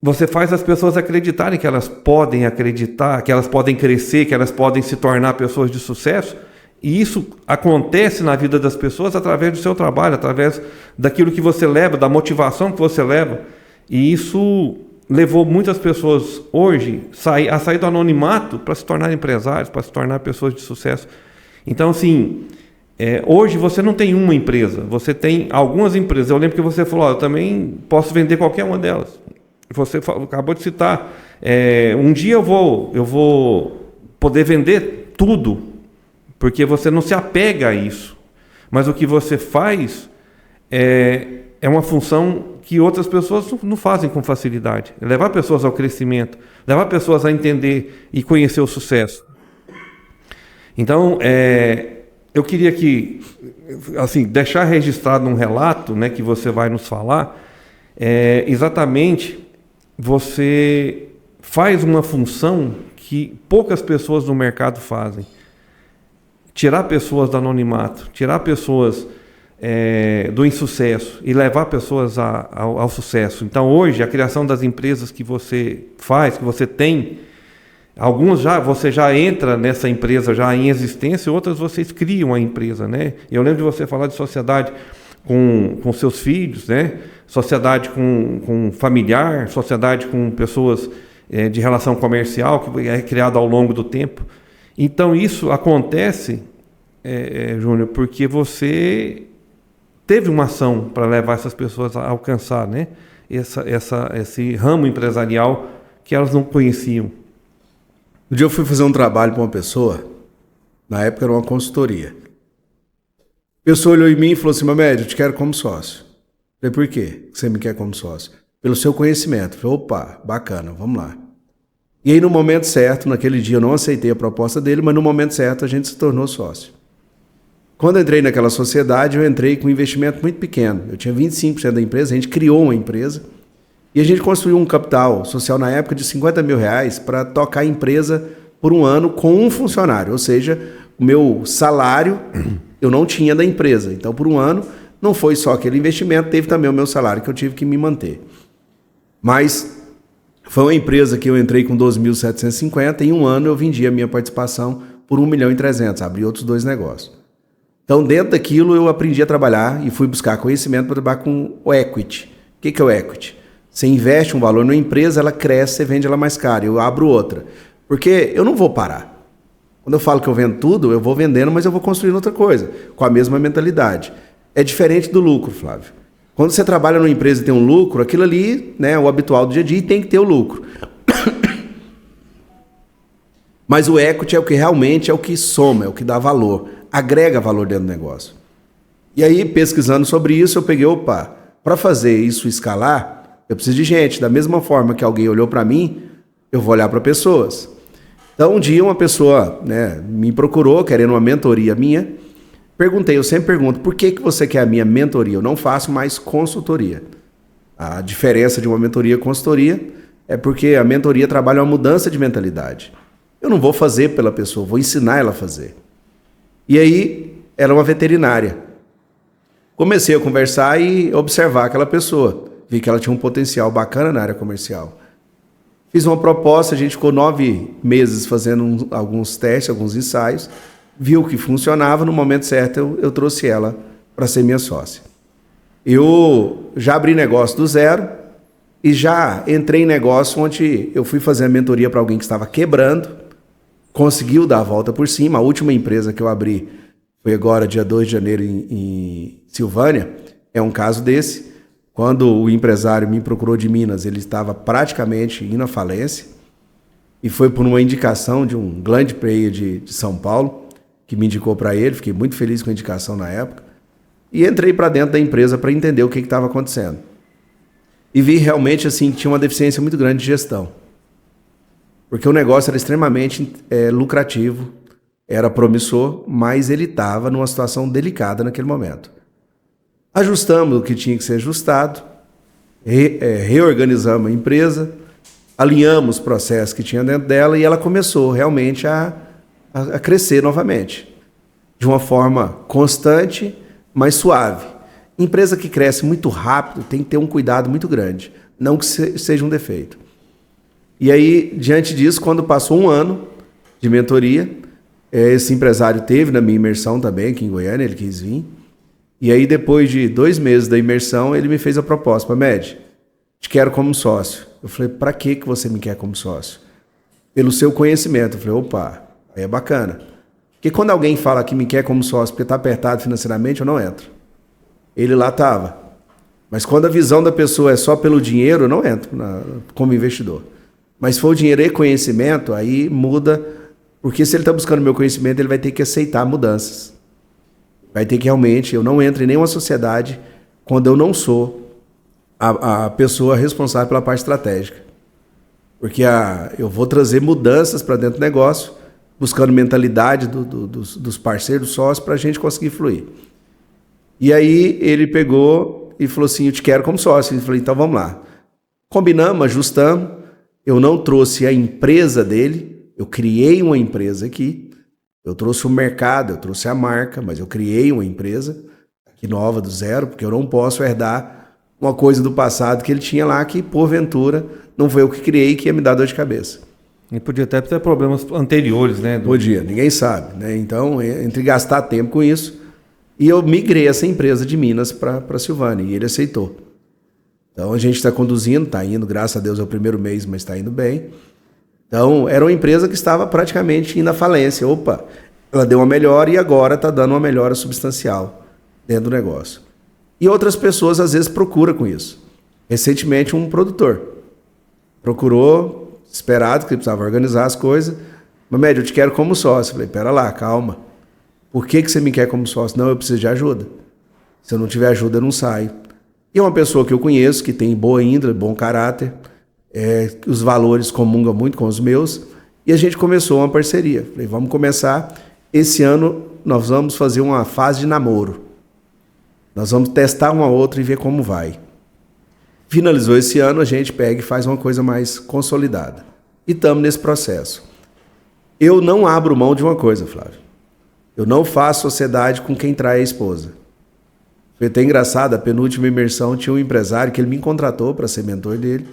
S2: você faz as pessoas acreditarem que elas podem acreditar, que elas podem crescer, que elas podem se tornar pessoas de sucesso. E isso acontece na vida das pessoas através do seu trabalho, através daquilo que você leva, da motivação que você leva. E isso levou muitas pessoas hoje a sair do anonimato para se tornar empresários, para se tornar pessoas de sucesso. Então, assim, hoje você não tem uma empresa, você tem algumas empresas. Eu lembro que você falou, eu também posso vender qualquer uma delas. Você acabou de citar, um dia eu vou poder vender tudo, porque você não se apega a isso. Mas o que você faz é uma função que outras pessoas não fazem com facilidade. Levar pessoas ao crescimento, levar pessoas a entender e conhecer o sucesso. Então, eu queria deixar registrado um relato, né, que você vai nos falar. Exatamente, você faz uma função que poucas pessoas no mercado fazem. Tirar pessoas do anonimato, tirar pessoas do insucesso e levar pessoas ao sucesso. Então, hoje, a criação das empresas que você faz, que você tem, alguns você já entra nessa empresa já em existência, outras vocês criam a empresa, né? Eu lembro de você falar de sociedade com seus filhos, né? Sociedade com familiar, sociedade com pessoas de relação comercial, que é criada ao longo do tempo. Então, isso acontece, Júnior, porque você teve uma ação para levar essas pessoas a alcançar, né, esse ramo empresarial que elas não conheciam.
S3: Um dia eu fui fazer um trabalho para uma pessoa, na época era uma consultoria. A pessoa olhou em mim e falou assim, Mamed, eu te quero como sócio. Eu falei, por quê que você me quer como sócio? Pelo seu conhecimento. Eu falei, opa, bacana, vamos lá. E aí, no momento certo, naquele dia eu não aceitei a proposta dele, mas no momento certo a gente se tornou sócio. Quando eu entrei naquela sociedade, eu entrei com um investimento muito pequeno. Eu tinha 25% da empresa, a gente criou uma empresa e a gente construiu um capital social na época de R$50 mil para tocar a empresa por um ano com um funcionário. Ou seja, o meu salário eu não tinha da empresa. Então, por um ano, não foi só aquele investimento, teve também o meu salário que eu tive que me manter. Mas foi uma empresa que eu entrei com 12.750, em um ano eu vendi a minha participação por 1.300.000, abri outros 2 negócios. Então, dentro daquilo, eu aprendi a trabalhar e fui buscar conhecimento para trabalhar com o equity. O que é o equity? Você investe um valor numa empresa, ela cresce, você vende ela mais cara, eu abro outra. Porque eu não vou parar. Quando eu falo que eu vendo tudo, eu vou vendendo, mas eu vou construindo outra coisa, com a mesma mentalidade. É diferente do lucro, Flávio. Quando você trabalha numa empresa e tem um lucro, aquilo ali, né, é o habitual do dia a dia e tem que ter o lucro. Mas o equity é o que realmente é o que soma, é o que dá valor, agrega valor dentro do negócio. E aí, pesquisando sobre isso, eu peguei, para fazer isso escalar, eu preciso de gente. Da mesma forma que alguém olhou para mim, eu vou olhar para pessoas. Então, um dia uma pessoa, né, me procurou, querendo uma mentoria minha. Perguntei, eu sempre pergunto, por que você quer a minha mentoria? Eu não faço mais consultoria. A diferença de uma mentoria e consultoria é porque a mentoria trabalha uma mudança de mentalidade. Eu não vou fazer pela pessoa, vou ensinar ela a fazer. E aí, ela é uma veterinária. Comecei a conversar e observar aquela pessoa. Vi que ela tinha um potencial bacana na área comercial. Fiz uma proposta, a gente ficou 9 meses fazendo alguns testes, alguns ensaios. Viu que funcionava, no momento certo eu trouxe ela para ser minha sócia. Eu já abri negócio do zero e já entrei em negócio onde eu fui fazer a mentoria para alguém que estava quebrando, conseguiu dar a volta por cima. A última empresa que eu abri foi agora, dia 2 de janeiro, em Silvânia. É um caso desse. Quando o empresário me procurou de Minas, ele estava praticamente indo à falência. E foi por uma indicação de um grande player de São Paulo, que me indicou para ele. Fiquei muito feliz com a indicação na época. E entrei para dentro da empresa para entender o que estava acontecendo. E vi realmente assim, que tinha uma deficiência muito grande de gestão. Porque o negócio era extremamente lucrativo, era promissor, mas ele estava numa situação delicada naquele momento. Ajustamos o que tinha que ser ajustado, reorganizamos a empresa, alinhamos os processos que tinha dentro dela e ela começou realmente a crescer novamente. De uma forma constante, mas suave. Empresa que cresce muito rápido tem que ter um cuidado muito grande, não que seja um defeito. E aí, diante disso, quando passou 1 ano de mentoria, esse empresário teve na minha imersão também, aqui em Goiânia, ele quis vir. E aí, depois de 2 meses da imersão, ele me fez a proposta: Mamed, te quero como sócio. Eu falei: para que você me quer como sócio? Pelo seu conhecimento. Eu falei: opa, aí é bacana. Porque quando alguém fala que me quer como sócio porque está apertado financeiramente, eu não entro. Ele lá estava. Mas quando a visão da pessoa é só pelo dinheiro, eu não entro como investidor. Mas se for o dinheiro e conhecimento, aí muda. Porque se ele está buscando meu conhecimento, ele vai ter que aceitar mudanças. Vai ter que realmente... Eu não entro em nenhuma sociedade quando eu não sou a pessoa responsável pela parte estratégica. Porque eu vou trazer mudanças para dentro do negócio, buscando mentalidade dos parceiros, dos sócios, para a gente conseguir fluir. E aí ele pegou e falou assim: eu te quero como sócio. Eu falei: então vamos lá. Combinamos, ajustamos. Eu não trouxe a empresa dele, eu criei uma empresa aqui. Eu trouxe o mercado, eu trouxe a marca, mas eu criei uma empresa aqui nova, do zero, porque eu não posso herdar uma coisa do passado que ele tinha lá, que porventura não foi eu que criei, que ia me dar dor de cabeça.
S2: E podia até ter problemas anteriores, né?
S3: Podia, ninguém sabe, né? Então, entre gastar tempo com isso, e eu migrei essa empresa de Minas para Silvânia, e ele aceitou. Então, a gente está conduzindo, está indo, graças a Deus é o primeiro mês, mas está indo bem. Então, era uma empresa que estava praticamente indo à falência. Opa, ela deu uma melhora e agora está dando uma melhora substancial dentro do negócio. E outras pessoas, às vezes, procuram com isso. Recentemente, um produtor procurou, esperado, que ele precisava organizar as coisas. Mamed, eu te quero como sócio. Eu falei: pera lá, calma. Por que você me quer como sócio? Não, eu preciso de ajuda. Se eu não tiver ajuda, eu não saio. E é uma pessoa que eu conheço, que tem boa índole, bom caráter, os valores comungam muito com os meus, e a gente começou uma parceria. Falei: vamos começar. Esse ano nós vamos fazer uma fase de namoro. Nós vamos testar um ao outro e ver como vai. Finalizou esse ano, a gente pega e faz uma coisa mais consolidada. E estamos nesse processo. Eu não abro mão de uma coisa, Flávio. Eu não faço sociedade com quem trai a esposa. Foi até engraçado, a penúltima imersão tinha um empresário que ele me contratou para ser mentor dele.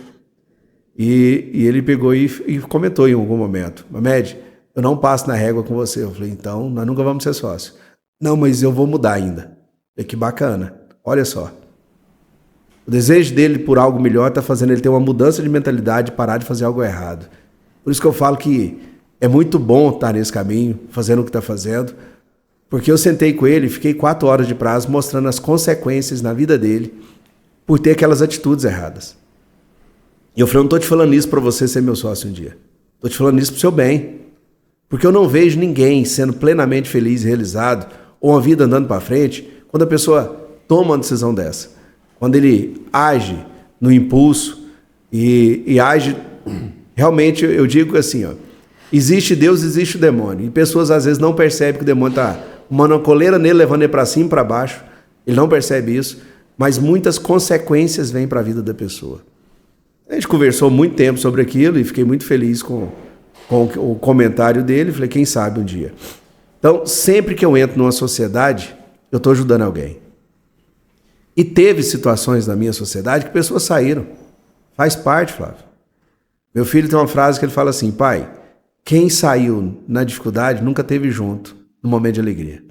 S3: E ele pegou e comentou em algum momento: Mamed, eu não passo na régua com você. Eu falei: então, nós nunca vamos ser sócios. Não, mas eu vou mudar ainda. Eu falei: que bacana. Olha só. O desejo dele por algo melhor está fazendo ele ter uma mudança de mentalidade e parar de fazer algo errado. Por isso que eu falo que é muito bom estar nesse caminho, fazendo o que está fazendo. Porque eu sentei com ele, fiquei 4 horas de prazo mostrando as consequências na vida dele por ter aquelas atitudes erradas. E eu falei: eu não estou te falando isso para você ser meu sócio um dia. Estou te falando isso para o seu bem. Porque eu não vejo ninguém sendo plenamente feliz e realizado, ou uma vida andando para frente, quando a pessoa toma uma decisão dessa. Quando ele age no impulso e age... Realmente, eu digo assim, ó, existe Deus, existe o demônio. E pessoas às vezes não percebem que o demônio está uma coleira nele, levando ele para cima e para baixo. Ele não percebe isso, mas muitas consequências vêm para a vida da pessoa. A gente conversou muito tempo sobre aquilo e fiquei muito feliz com com o comentário dele, falei, quem sabe um dia. Então, sempre que eu entro numa sociedade, eu estou ajudando alguém. E teve situações na minha sociedade que pessoas saíram. Faz parte, Flávio. Meu filho tem uma frase que ele fala assim, pai, quem saiu na dificuldade nunca teve junto no momento de alegria.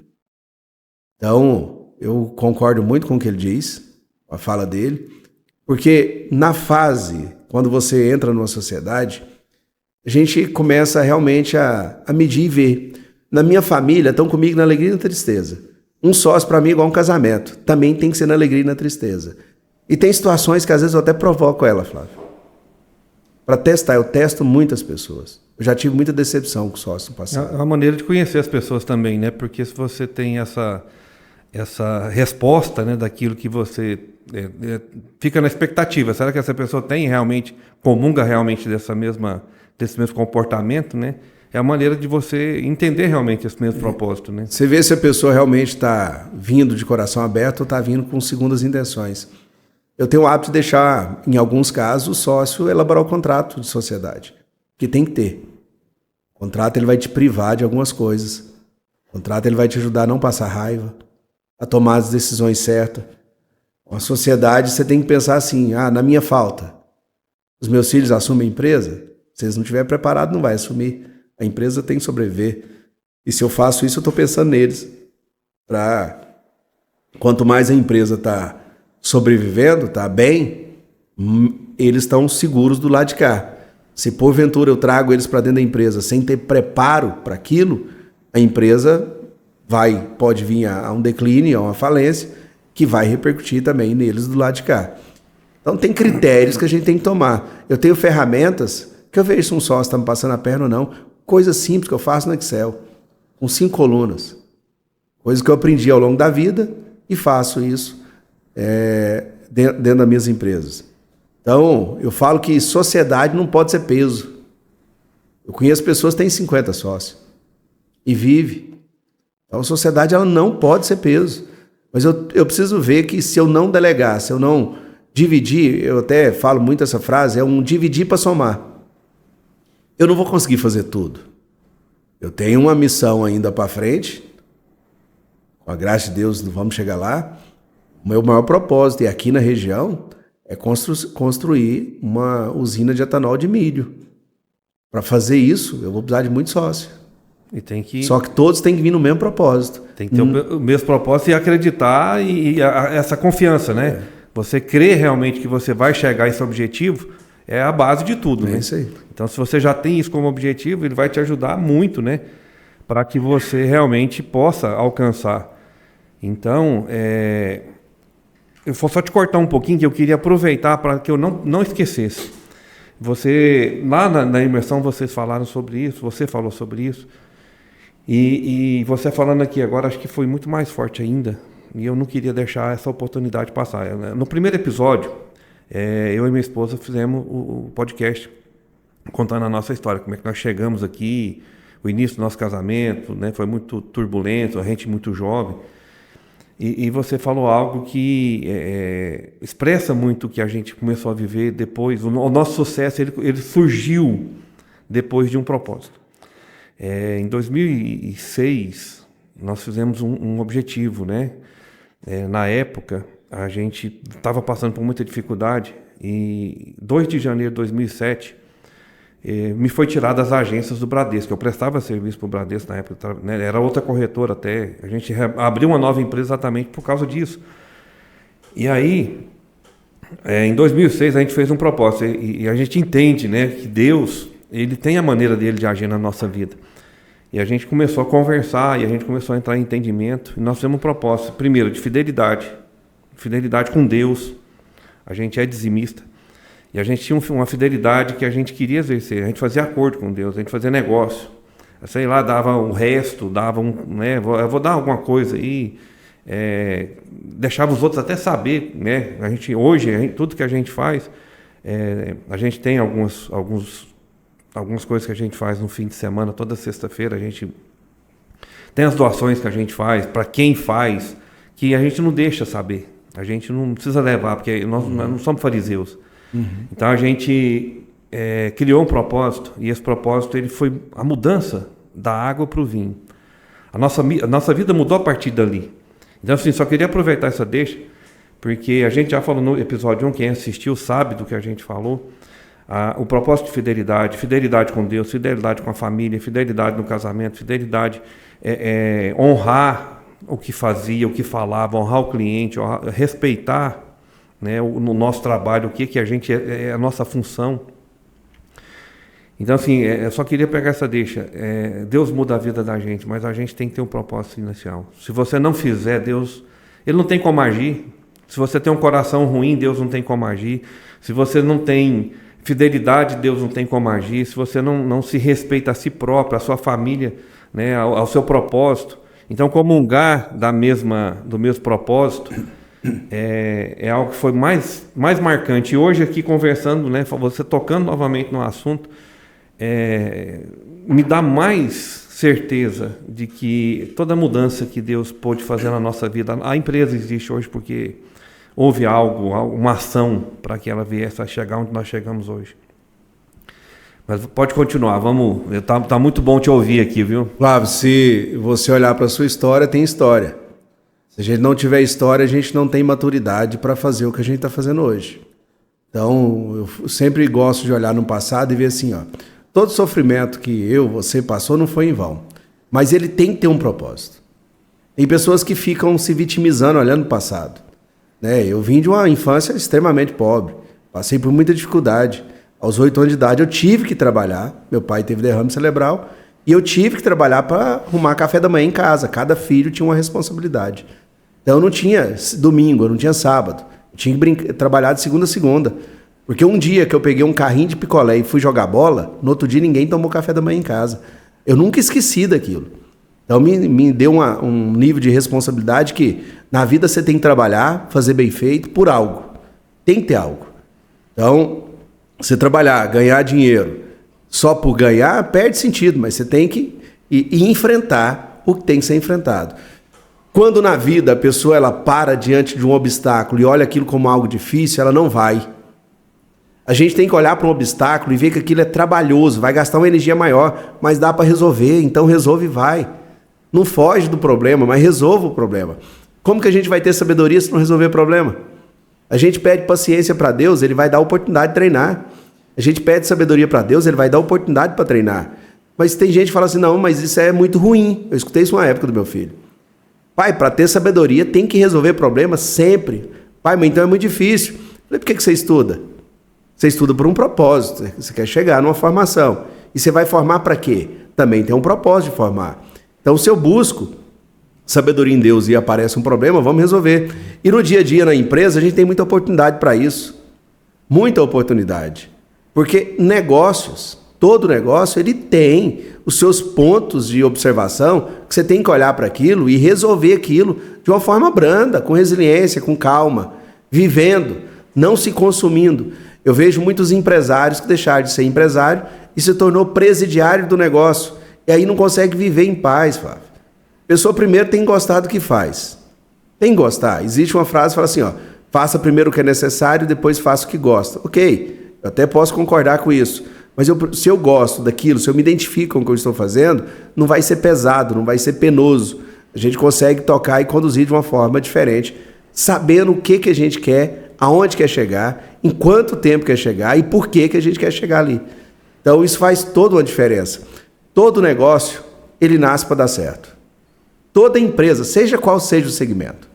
S3: Então, eu concordo muito com o que ele diz, a fala dele, porque na fase, quando você entra numa sociedade, a gente começa realmente a medir e ver. Na minha família, estão comigo na alegria e na tristeza. Um sócio para mim é igual um casamento. Também tem que ser na alegria e na tristeza. E tem situações que às vezes eu até provoco ela, Flávio. Para testar, eu testo muitas pessoas. Eu já tive muita decepção com o sócio no passado.
S2: É uma maneira de conhecer as pessoas também, né? Porque se você tem essa resposta, né, daquilo que você fica na expectativa. Será que essa pessoa tem realmente, comunga realmente desse mesmo comportamento, né? É a maneira de você entender realmente esse mesmo propósito, né?
S3: Você vê se a pessoa realmente está vindo de coração aberto ou está vindo com segundas intenções. Eu tenho o hábito de deixar, em alguns casos, o sócio elaborar o contrato de sociedade, que tem que ter. O contrato ele vai te privar de algumas coisas. O contrato ele vai te ajudar a não passar raiva, a tomar as decisões certas. A sociedade, você tem que pensar assim, na minha falta, os meus filhos assumem a empresa? Se eles não estiverem preparados, não vai assumir. A empresa tem que sobreviver. E se eu faço isso, eu estou pensando neles. Quanto mais a empresa está sobrevivendo, está bem, eles estão seguros do lado de cá. Se porventura eu trago eles para dentro da empresa sem ter preparo para aquilo, a empresa pode vir a um declínio, a uma falência, que vai repercutir também neles do lado de cá. Então tem critérios que a gente tem que tomar. Eu tenho ferramentas que eu vejo se um sócio está me passando a perna ou não. Coisas simples que eu faço no Excel, com 5 colunas. Coisas que eu aprendi ao longo da vida e faço isso dentro das minhas empresas. Então, eu falo que sociedade não pode ser peso. Eu conheço pessoas que têm 50 sócios e vive. Então, a sociedade ela não pode ser peso. Mas eu preciso ver que se eu não delegar, se eu não dividir, eu até falo muito essa frase, é um dividir para somar. Eu não vou conseguir fazer tudo. Eu tenho uma missão ainda para frente. Com a graça de Deus, vamos chegar lá. O meu maior propósito, e aqui na região, é construir uma usina de etanol de milho. Para fazer isso, eu vou precisar de muito sócio. Só que todos têm que vir no mesmo propósito.
S2: Tem que ter o mesmo propósito e acreditar essa confiança, né? Você crer realmente que você vai chegar a esse objetivo é a base de tudo, né?
S3: Isso aí.
S2: Então, se você já tem isso como objetivo, ele vai te ajudar muito, né? Para que você realmente possa alcançar. Então, eu vou só te cortar um pouquinho, que eu queria aproveitar para que eu não esquecesse. Lá na imersão, vocês falaram sobre isso, você falou sobre isso. E você falando aqui agora, acho que foi muito mais forte ainda. E eu não queria deixar essa oportunidade passar. No primeiro episódio, eu e minha esposa fizemos o podcast contando a nossa história, como é que nós chegamos aqui, o início do nosso casamento, né? Foi muito turbulento, a gente muito jovem. E você falou algo que expressa muito o que a gente começou a viver depois. O nosso sucesso ele surgiu depois de um propósito. Em 2006, nós fizemos um objetivo, né? Na época, a gente estava passando por muita dificuldade e 2 de janeiro de 2007 me foi tirado das agências do Bradesco. Eu prestava serviço para o Bradesco na época, né? Era outra corretora até. A gente abriu uma nova empresa exatamente por causa disso. E aí, em 2006, a gente fez um propósito. E a gente entende, né, que Deus ele tem a maneira dele de agir na nossa vida. E a gente começou a conversar, e a gente começou a entrar em entendimento. E nós fizemos um propósito, primeiro, de fidelidade. Fidelidade com Deus. A gente é dizimista. E a gente tinha uma fidelidade que a gente queria exercer. A gente fazia acordo com Deus, a gente fazia negócio. Sei lá, dava um resto, né, eu vou dar alguma coisa aí. Deixava os outros até saber, né? Hoje, tudo que a gente faz, a gente tem algumas coisas que a gente faz no fim de semana, toda sexta-feira a gente tem as doações que a gente faz, para quem faz, que a gente não deixa saber. A gente não precisa levar, porque nós não somos fariseus. Uhum. Então a gente criou um propósito, e esse propósito ele foi a mudança da água para o vinho. A nossa vida mudou a partir dali. Então, assim, só queria aproveitar essa deixa, porque a gente já falou no episódio 1, quem assistiu sabe do que a gente falou, o propósito de fidelidade, fidelidade com Deus, fidelidade com a família, fidelidade no casamento, fidelidade, honrar o que fazia, o que falava, honrar o cliente, respeitar, né, no nosso trabalho, o que a gente é a nossa função. Então, assim, eu só queria pegar essa deixa. Deus muda a vida da gente, mas a gente tem que ter um propósito inicial. Se você não fizer, Deus, Ele não tem como agir. Se você tem um coração ruim, Deus não tem como agir. Se você não tem fidelidade, Deus não tem como agir. Se você não se respeita a si próprio, a sua família, né, ao seu propósito. Então, comungar do mesmo propósito é algo que foi mais marcante. E hoje aqui conversando, né, você tocando novamente no assunto, me dá mais certeza de que toda mudança que Deus pôde fazer na nossa vida, a empresa existe hoje porque houve uma ação para que ela viesse a chegar onde nós chegamos hoje. Mas pode continuar, vamos. Tá muito bom te ouvir aqui, viu?
S3: Flávio, se você olhar para a sua história, tem história. Se a gente não tiver história, a gente não tem maturidade para fazer o que a gente está fazendo hoje. Então, eu sempre gosto de olhar no passado e ver assim, ó, todo sofrimento que você passou não foi em vão, mas ele tem que ter um propósito. Tem pessoas que ficam se vitimizando olhando o passado. Né? Eu vim de uma infância extremamente pobre, passei por muita dificuldade. Aos 8 anos de idade eu tive que trabalhar, meu pai teve derrame cerebral, e eu tive que trabalhar para arrumar café da manhã em casa. Cada filho tinha uma responsabilidade. Então eu não tinha domingo, eu não tinha sábado. Eu tinha que trabalhar de segunda a segunda. Porque um dia que eu peguei um carrinho de picolé e fui jogar bola, no outro dia ninguém tomou café da manhã em casa. Eu nunca esqueci daquilo. Então me deu um nível de responsabilidade que na vida você tem que trabalhar, fazer bem feito por algo. Tem que ter algo. Então, você trabalhar, ganhar dinheiro só por ganhar, perde sentido, mas você tem que ir enfrentar o que tem que ser enfrentado. Quando na vida a pessoa ela para diante de um obstáculo e olha aquilo como algo difícil, ela não vai. A gente tem que olhar para um obstáculo e ver que aquilo é trabalhoso, vai gastar uma energia maior, mas dá para resolver, então resolve e vai. Não foge do problema, mas resolva o problema. Como que a gente vai ter sabedoria se não resolver o problema? A gente pede paciência para Deus, Ele vai dar a oportunidade de treinar. A gente pede sabedoria para Deus, Ele vai dar a oportunidade para treinar. Mas tem gente que fala assim, não, mas isso é muito ruim. Eu escutei isso uma época do meu filho. Pai, para ter sabedoria tem que resolver problemas sempre. Pai, mas então é muito difícil. Eu falei, por que você estuda? Você estuda por um propósito, você quer chegar numa formação. E você vai formar para quê? Também tem um propósito de formar. Então, se eu busco sabedoria em Deus e aparece um problema, vamos resolver. E no dia a dia na empresa, a gente tem muita oportunidade para isso. Muita oportunidade. Porque negócios, todo negócio, ele tem os seus pontos de observação que você tem que olhar para aquilo e resolver aquilo de uma forma branda, com resiliência, com calma, vivendo, não se consumindo. Eu vejo muitos empresários que deixaram de ser empresário e se tornou presidiário do negócio. E aí não consegue viver em paz, Flávio. A pessoa primeiro tem que gostar do que faz. Tem que gostar. Existe uma frase que fala assim, ó, faça primeiro o que é necessário, depois faça o que gosta. Ok, eu até posso concordar com isso. Mas se eu gosto daquilo, se eu me identifico com o que eu estou fazendo, não vai ser pesado, não vai ser penoso. A gente consegue tocar e conduzir de uma forma diferente, sabendo o que a gente quer, aonde quer chegar, em quanto tempo quer chegar e por que a gente quer chegar ali. Então isso faz toda uma diferença. Todo negócio, ele nasce para dar certo. Toda empresa, seja qual seja o segmento,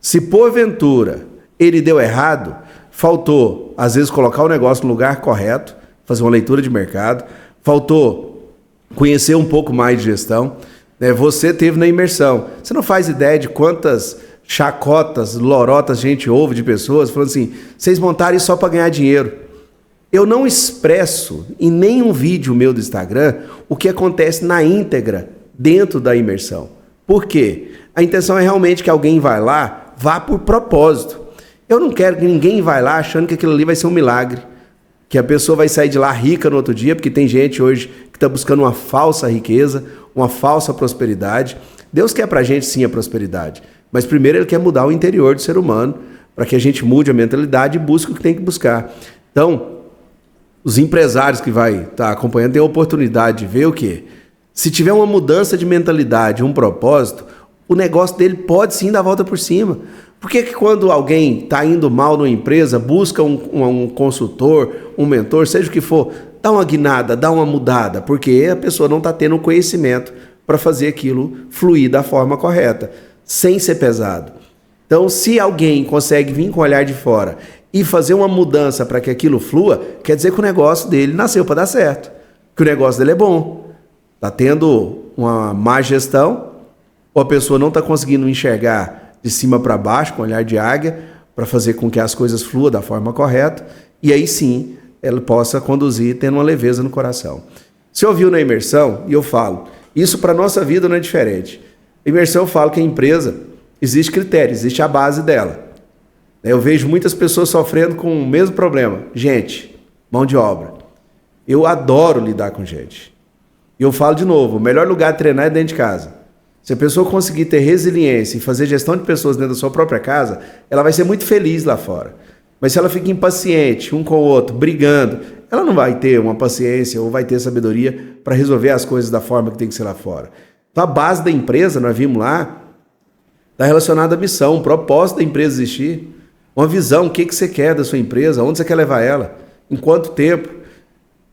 S3: se porventura ele deu errado, faltou, às vezes, colocar o negócio no lugar correto, fazer uma leitura de mercado, faltou conhecer um pouco mais de gestão, né? Você teve na imersão. Você não faz ideia de quantas chacotas, lorotas a gente ouve de pessoas falando assim, vocês montaram isso só para ganhar dinheiro. Eu não expresso em nenhum vídeo meu do Instagram o que acontece na íntegra dentro da imersão. Por quê? A intenção é realmente que alguém vá por propósito. Eu não quero que ninguém vá lá achando que aquilo ali vai ser um milagre, que a pessoa vai sair de lá rica no outro dia, porque tem gente hoje que está buscando uma falsa riqueza, uma falsa prosperidade. Deus quer pra gente sim a prosperidade, mas primeiro Ele quer mudar o interior do ser humano, para que a gente mude a mentalidade e busque o que tem que buscar. Então, os empresários que vai estar acompanhando têm a oportunidade de ver o quê? Se tiver uma mudança de mentalidade, um propósito, o negócio dele pode sim dar a volta por cima. Por que quando alguém está indo mal numa empresa, busca um consultor, um mentor, seja o que for, dá uma guinada, dá uma mudada? Porque a pessoa não está tendo o conhecimento para fazer aquilo fluir da forma correta, sem ser pesado. Então, se alguém consegue vir com o olhar de fora e fazer uma mudança para que aquilo flua, quer dizer que o negócio dele nasceu para dar certo, que o negócio dele é bom. Está tendo uma má gestão, ou a pessoa não está conseguindo enxergar de cima para baixo, com olhar de águia, para fazer com que as coisas fluam da forma correta, e aí sim ela possa conduzir tendo uma leveza no coração. Você ouviu na imersão, e eu falo, isso para a nossa vida não é diferente. Imersão eu falo que a empresa, existe critério, existe a base dela. Eu vejo muitas pessoas sofrendo com o mesmo problema. Gente, mão de obra. Eu adoro lidar com gente. E eu falo de novo, o melhor lugar de treinar é dentro de casa. Se a pessoa conseguir ter resiliência e fazer gestão de pessoas dentro da sua própria casa, ela vai ser muito feliz lá fora. Mas se ela fica impaciente, um com o outro, brigando, ela não vai ter uma paciência ou vai ter sabedoria para resolver as coisas da forma que tem que ser lá fora. Então a base da empresa, nós vimos lá, está relacionada à missão, o propósito da empresa existir. Uma visão, o que você quer da sua empresa, onde você quer levar ela, em quanto tempo.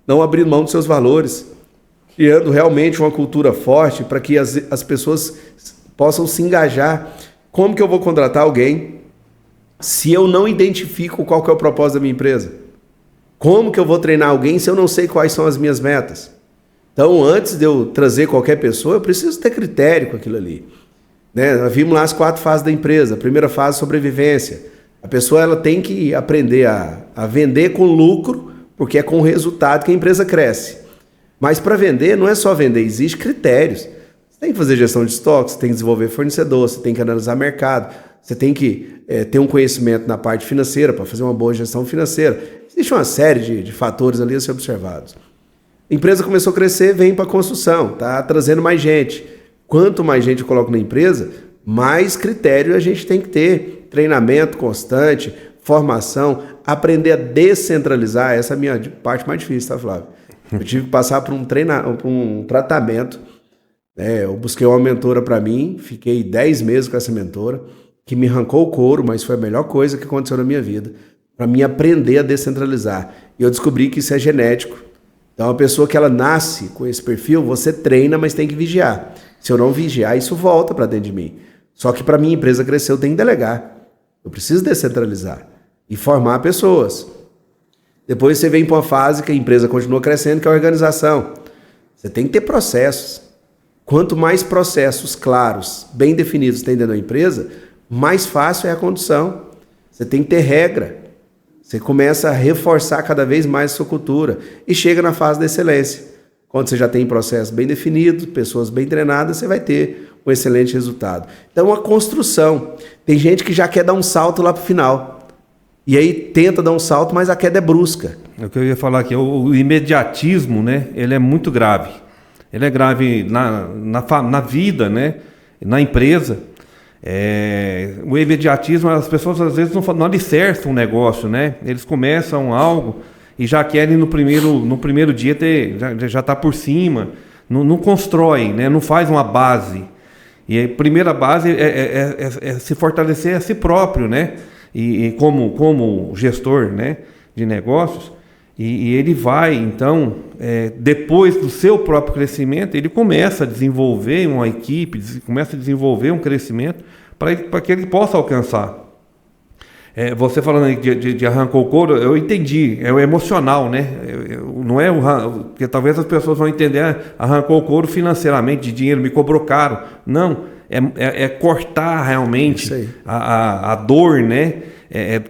S3: Não abrir mão dos seus valores, criando realmente uma cultura forte para que as pessoas possam se engajar. Como que eu vou contratar alguém se eu não identifico qual que é o propósito da minha empresa? Como que eu vou treinar alguém se eu não sei quais são as minhas metas? Então, antes de eu trazer qualquer pessoa, eu preciso ter critério com aquilo ali. Né? Nós vimos lá as 4 fases da empresa. A primeira fase, sobrevivência. A pessoa ela tem que aprender a vender com lucro, porque é com o resultado que a empresa cresce. Mas para vender, não é só vender, existe critérios. Você tem que fazer gestão de estoque, você tem que desenvolver fornecedor, você tem que analisar mercado, você tem que ter um conhecimento na parte financeira para fazer uma boa gestão financeira. Existe uma série de fatores ali a ser observados. A empresa começou a crescer, vem para a construção, está trazendo mais gente. Quanto mais gente eu coloco na empresa, mais critério a gente tem que ter. Treinamento constante, formação, aprender a descentralizar. Essa é a minha parte mais difícil, tá, Flávio? Eu tive que passar por um tratamento. Eu busquei uma mentora para mim, fiquei 10 meses com essa mentora, que me arrancou o couro, mas foi a melhor coisa que aconteceu na minha vida, para mim aprender a descentralizar. E eu descobri que isso é genético. Então, a pessoa que ela nasce com esse perfil, você treina, mas tem que vigiar. Se eu não vigiar, isso volta para dentro de mim. Só que para minha empresa crescer, eu tenho que delegar. Eu preciso descentralizar e formar pessoas. Depois você vem para uma fase que a empresa continua crescendo, que é a organização. Você tem que ter processos. Quanto mais processos claros, bem definidos tem dentro da empresa, mais fácil é a condução. Você tem que ter regra. Você começa a reforçar cada vez mais a sua cultura e chega na fase da excelência. Quando você já tem processos bem definidos, pessoas bem treinadas, você vai ter um excelente resultado. Então, uma construção. Tem gente que já quer dar um salto lá para o final. E aí tenta dar um salto, mas a queda é brusca.
S2: É o que eu ia falar aqui. O imediatismo, né? Ele é muito grave. Ele é grave na vida, né? Na empresa. O imediatismo, as pessoas às vezes não alicerçam um negócio, né? Eles começam algo e já querem no primeiro dia já tá por cima. Não constroem, né? Não faz uma base. E a primeira base é se fortalecer a si próprio, né? E como gestor, né, de negócios. E ele vai, então, depois do seu próprio crescimento, ele começa a desenvolver uma equipe, começa a desenvolver um crescimento para que ele possa alcançar. Você falando aí de arrancou o couro, eu entendi, é o emocional, né? Não é porque talvez as pessoas vão entender, arrancou o couro financeiramente, de dinheiro, me cobrou caro. Não, é cortar realmente a dor, né?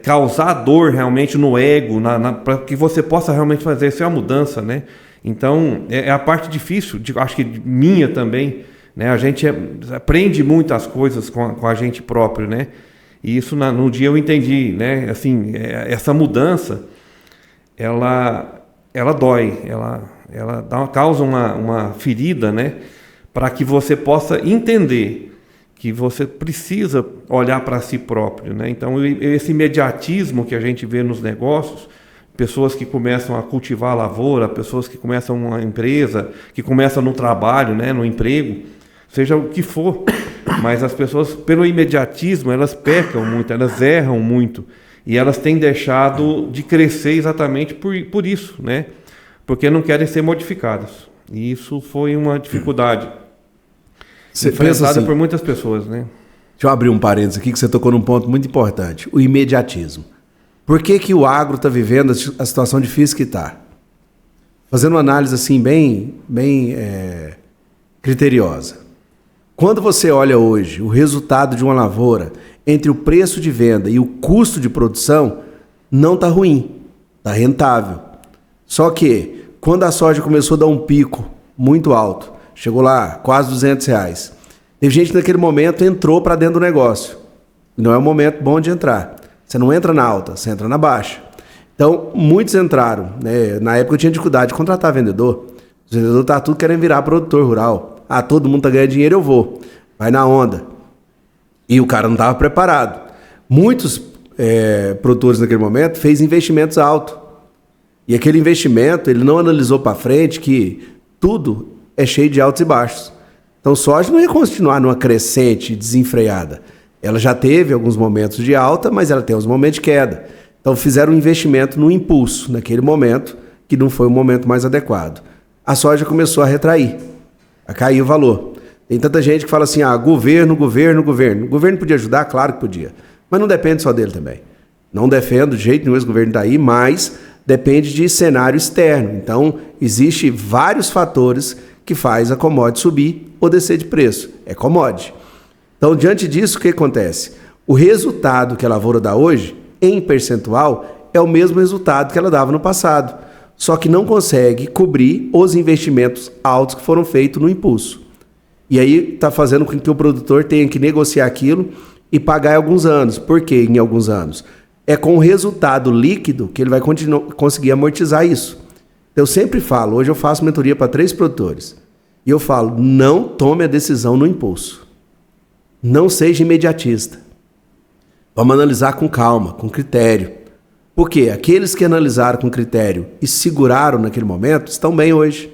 S2: Causar dor realmente no ego, para que você possa realmente fazer. Isso é a mudança, né? Então, é a parte difícil, acho que minha também, né? A gente aprende muitas coisas com a gente próprio, né? E isso no dia eu entendi, né? Assim, essa mudança, ela dói, ela causa uma ferida, né? Para que você possa entender que você precisa olhar para si próprio, né? Então, esse imediatismo que a gente vê nos negócios, pessoas que começam a cultivar a lavoura, pessoas que começam uma empresa, que começam no trabalho, né, no emprego, seja o que for. Mas as pessoas, pelo imediatismo, elas pecam muito, elas erram muito. E elas têm deixado de crescer exatamente por isso, né? Porque não querem ser modificadas. E isso foi uma dificuldade enfrentada assim, por muitas pessoas, né?
S3: Deixa eu abrir um parênteses aqui, que você tocou num ponto muito importante. O imediatismo. Por que o agro está vivendo a situação difícil que está? Fazendo uma análise assim bem criteriosa. Quando você olha hoje o resultado de uma lavoura entre o preço de venda e o custo de produção, não está ruim, está rentável. Só que, quando a soja começou a dar um pico muito alto, chegou lá quase R$200, teve gente naquele momento entrou para dentro do negócio. Não é um momento bom de entrar. Você não entra na alta, você entra na baixa. Então, muitos entraram. Né? Na época eu tinha dificuldade de contratar vendedor. Os vendedores estavam tudo querendo virar produtor rural. Ah, todo mundo está ganhando dinheiro, eu vou. Vai na onda. E o cara não estava preparado. Muitos produtores naquele momento fez investimentos altos. E aquele investimento, ele não analisou para frente que tudo é cheio de altos e baixos. Então, soja não ia continuar numa crescente desenfreada. Ela já teve alguns momentos de alta, mas ela tem uns momentos de queda. Então, fizeram um investimento no impulso, naquele momento, que não foi o momento mais adequado. A soja começou a retrair, a cair o valor. Tem tanta gente que fala assim, governo. O governo podia ajudar? Claro que podia. Mas não depende só dele também. Não defendo de jeito nenhum esse governo daí, mas depende de cenário externo. Então, existe vários fatores que faz a commodity subir ou descer de preço. É commodity. Então, diante disso, o que acontece? O resultado que a lavoura dá hoje, em percentual, é o mesmo resultado que ela dava no passado. Só que não consegue cobrir os investimentos altos que foram feitos no impulso. E aí está fazendo com que o produtor tenha que negociar aquilo e pagar em alguns anos. Por quê em alguns anos? É com o resultado líquido que ele vai conseguir amortizar isso. Eu sempre falo, hoje eu faço mentoria para 3 produtores. E eu falo, não tome a decisão no impulso. Não seja imediatista. Vamos analisar com calma, com critério. Porque aqueles que analisaram com critério e seguraram naquele momento estão bem hoje.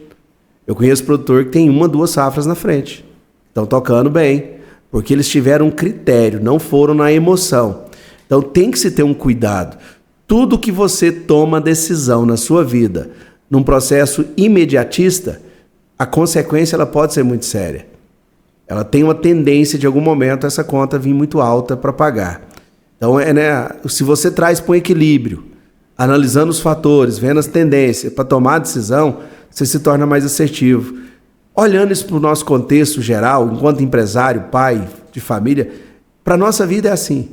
S3: Eu conheço produtor que tem 1, 2 safras na frente. Estão tocando bem. Porque eles tiveram um critério, não foram na emoção. Então tem que se ter um cuidado. Tudo que você toma decisão na sua vida, num processo imediatista, a consequência ela pode ser muito séria. Ela tem uma tendência de algum momento essa conta vir muito alta para pagar. Então, se você traz para um equilíbrio, analisando os fatores, vendo as tendências, para tomar a decisão, você se torna mais assertivo. Olhando isso para o nosso contexto geral, enquanto empresário, pai de família, para a nossa vida é assim.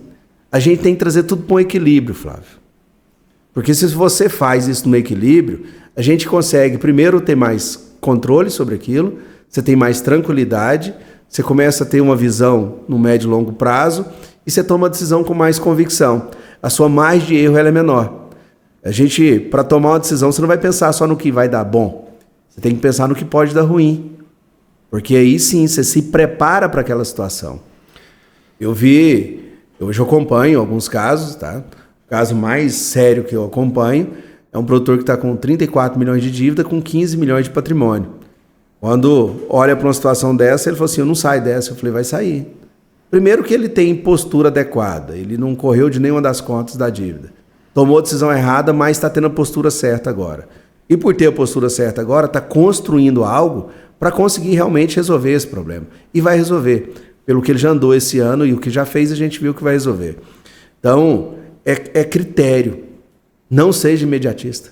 S3: A gente tem que trazer tudo para um equilíbrio, Flávio. Porque se você faz isso no equilíbrio, a gente consegue, primeiro, ter mais controle sobre aquilo, você tem mais tranquilidade, você começa a ter uma visão no médio e longo prazo e você toma a decisão com mais convicção. A sua margem de erro ela é menor. Para tomar uma decisão, você não vai pensar só no que vai dar bom. Você tem que pensar no que pode dar ruim. Porque aí sim, você se prepara para aquela situação. Hoje eu acompanho alguns casos, tá? O caso mais sério que eu acompanho é um produtor que está com 34 milhões de dívida com 15 milhões de patrimônio. Quando olha para uma situação dessa, ele falou assim, eu não saio dessa. Eu falei, vai sair. Primeiro que ele tem postura adequada, ele não correu de nenhuma das contas da dívida. Tomou a decisão errada, mas está tendo a postura certa agora. E por ter a postura certa agora, está construindo algo para conseguir realmente resolver esse problema. E vai resolver. Pelo que ele já andou esse ano e o que já fez, a gente viu que vai resolver. Então, é critério. Não seja imediatista.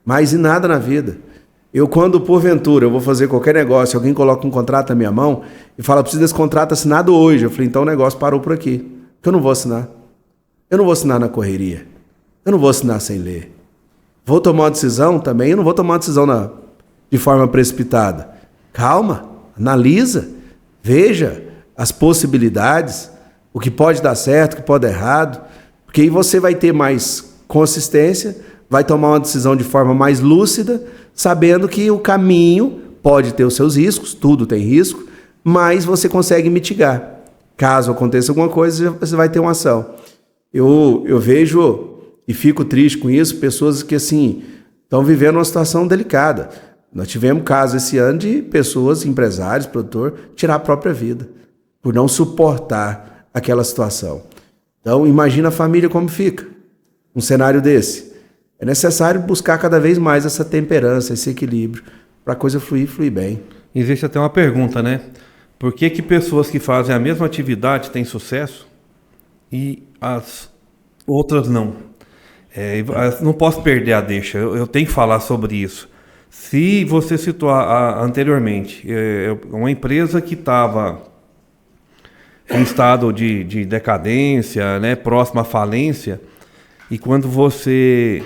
S3: Mas em nada na vida. Quando, porventura, eu vou fazer qualquer negócio, alguém coloca um contrato na minha mão e fala, preciso desse contrato assinado hoje. Eu falei, então o negócio parou por aqui. Porque eu não vou assinar. Eu não vou assinar na correria. Eu não vou assinar sem ler. Vou tomar uma decisão também, eu não vou tomar uma decisão de forma precipitada. Calma, analisa, veja as possibilidades, o que pode dar certo, o que pode dar errado, porque aí você vai ter mais consistência, vai tomar uma decisão de forma mais lúcida, sabendo que o caminho pode ter os seus riscos, tudo tem risco, mas você consegue mitigar. Caso aconteça alguma coisa, você vai ter uma ação. Eu vejo e fico triste com isso, pessoas que, assim, estão vivendo uma situação delicada. Nós tivemos casos esse ano de pessoas, empresários, produtor, tirar a própria vida, por não suportar aquela situação. Então, imagina a família como fica, um cenário desse. É necessário buscar cada vez mais essa temperança, esse equilíbrio, para a coisa fluir bem.
S2: Existe até uma pergunta, né? Por que pessoas que fazem a mesma atividade têm sucesso e as outras não? Não posso perder a deixa, eu tenho que falar sobre isso. Se você citou anteriormente, uma empresa que estava em estado de decadência, né, próxima à falência, e quando você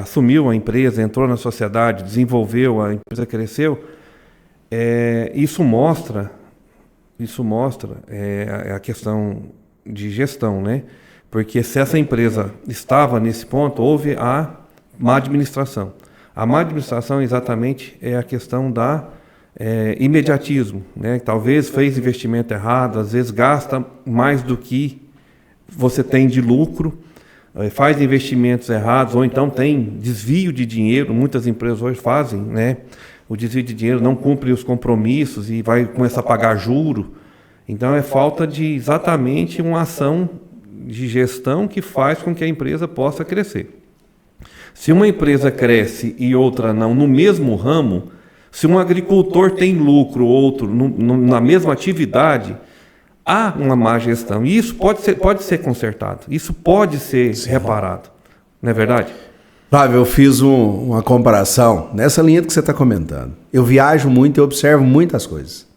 S2: assumiu a empresa, entrou na sociedade, desenvolveu, a empresa cresceu, isso mostra a questão de gestão, né? Porque se essa empresa estava nesse ponto, houve a má administração. A má administração exatamente é a questão da imediatismo, né? Talvez fez investimento errado, às vezes gasta mais do que você tem de lucro, faz investimentos errados, ou então tem desvio de dinheiro. Muitas empresas hoje fazem, né? O desvio de dinheiro, não cumpre os compromissos e vai começar a pagar juro. Então é falta de exatamente uma ação de gestão que faz com que a empresa possa crescer. Se uma empresa cresce e outra não, no mesmo ramo, se um agricultor tem lucro, outro na mesma atividade, há uma má gestão. E isso pode ser consertado, isso pode ser reparado. Não é verdade?
S3: Flávio, eu fiz uma comparação nessa linha que você está comentando. Eu viajo muito e observo muitas coisas.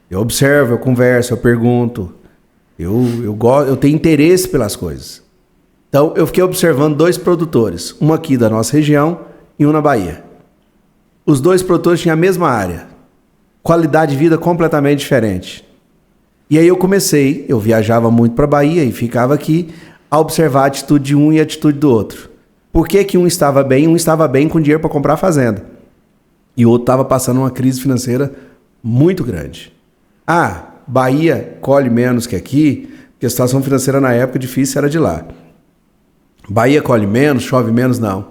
S3: Eu observo, eu converso, eu pergunto. Eu tenho interesse pelas coisas. Então, eu fiquei observando 2 produtores. Um aqui da nossa região e um na Bahia. Os 2 produtores tinham a mesma área. Qualidade de vida completamente diferente. E aí eu viajava muito para a Bahia e ficava aqui a observar a atitude de um e a atitude do outro. Por que um estava bem? Um estava bem com dinheiro para comprar a fazenda. E o outro estava passando uma crise financeira muito grande. Bahia colhe menos que aqui, porque a situação financeira na época difícil era de lá. Bahia colhe menos, chove menos, não.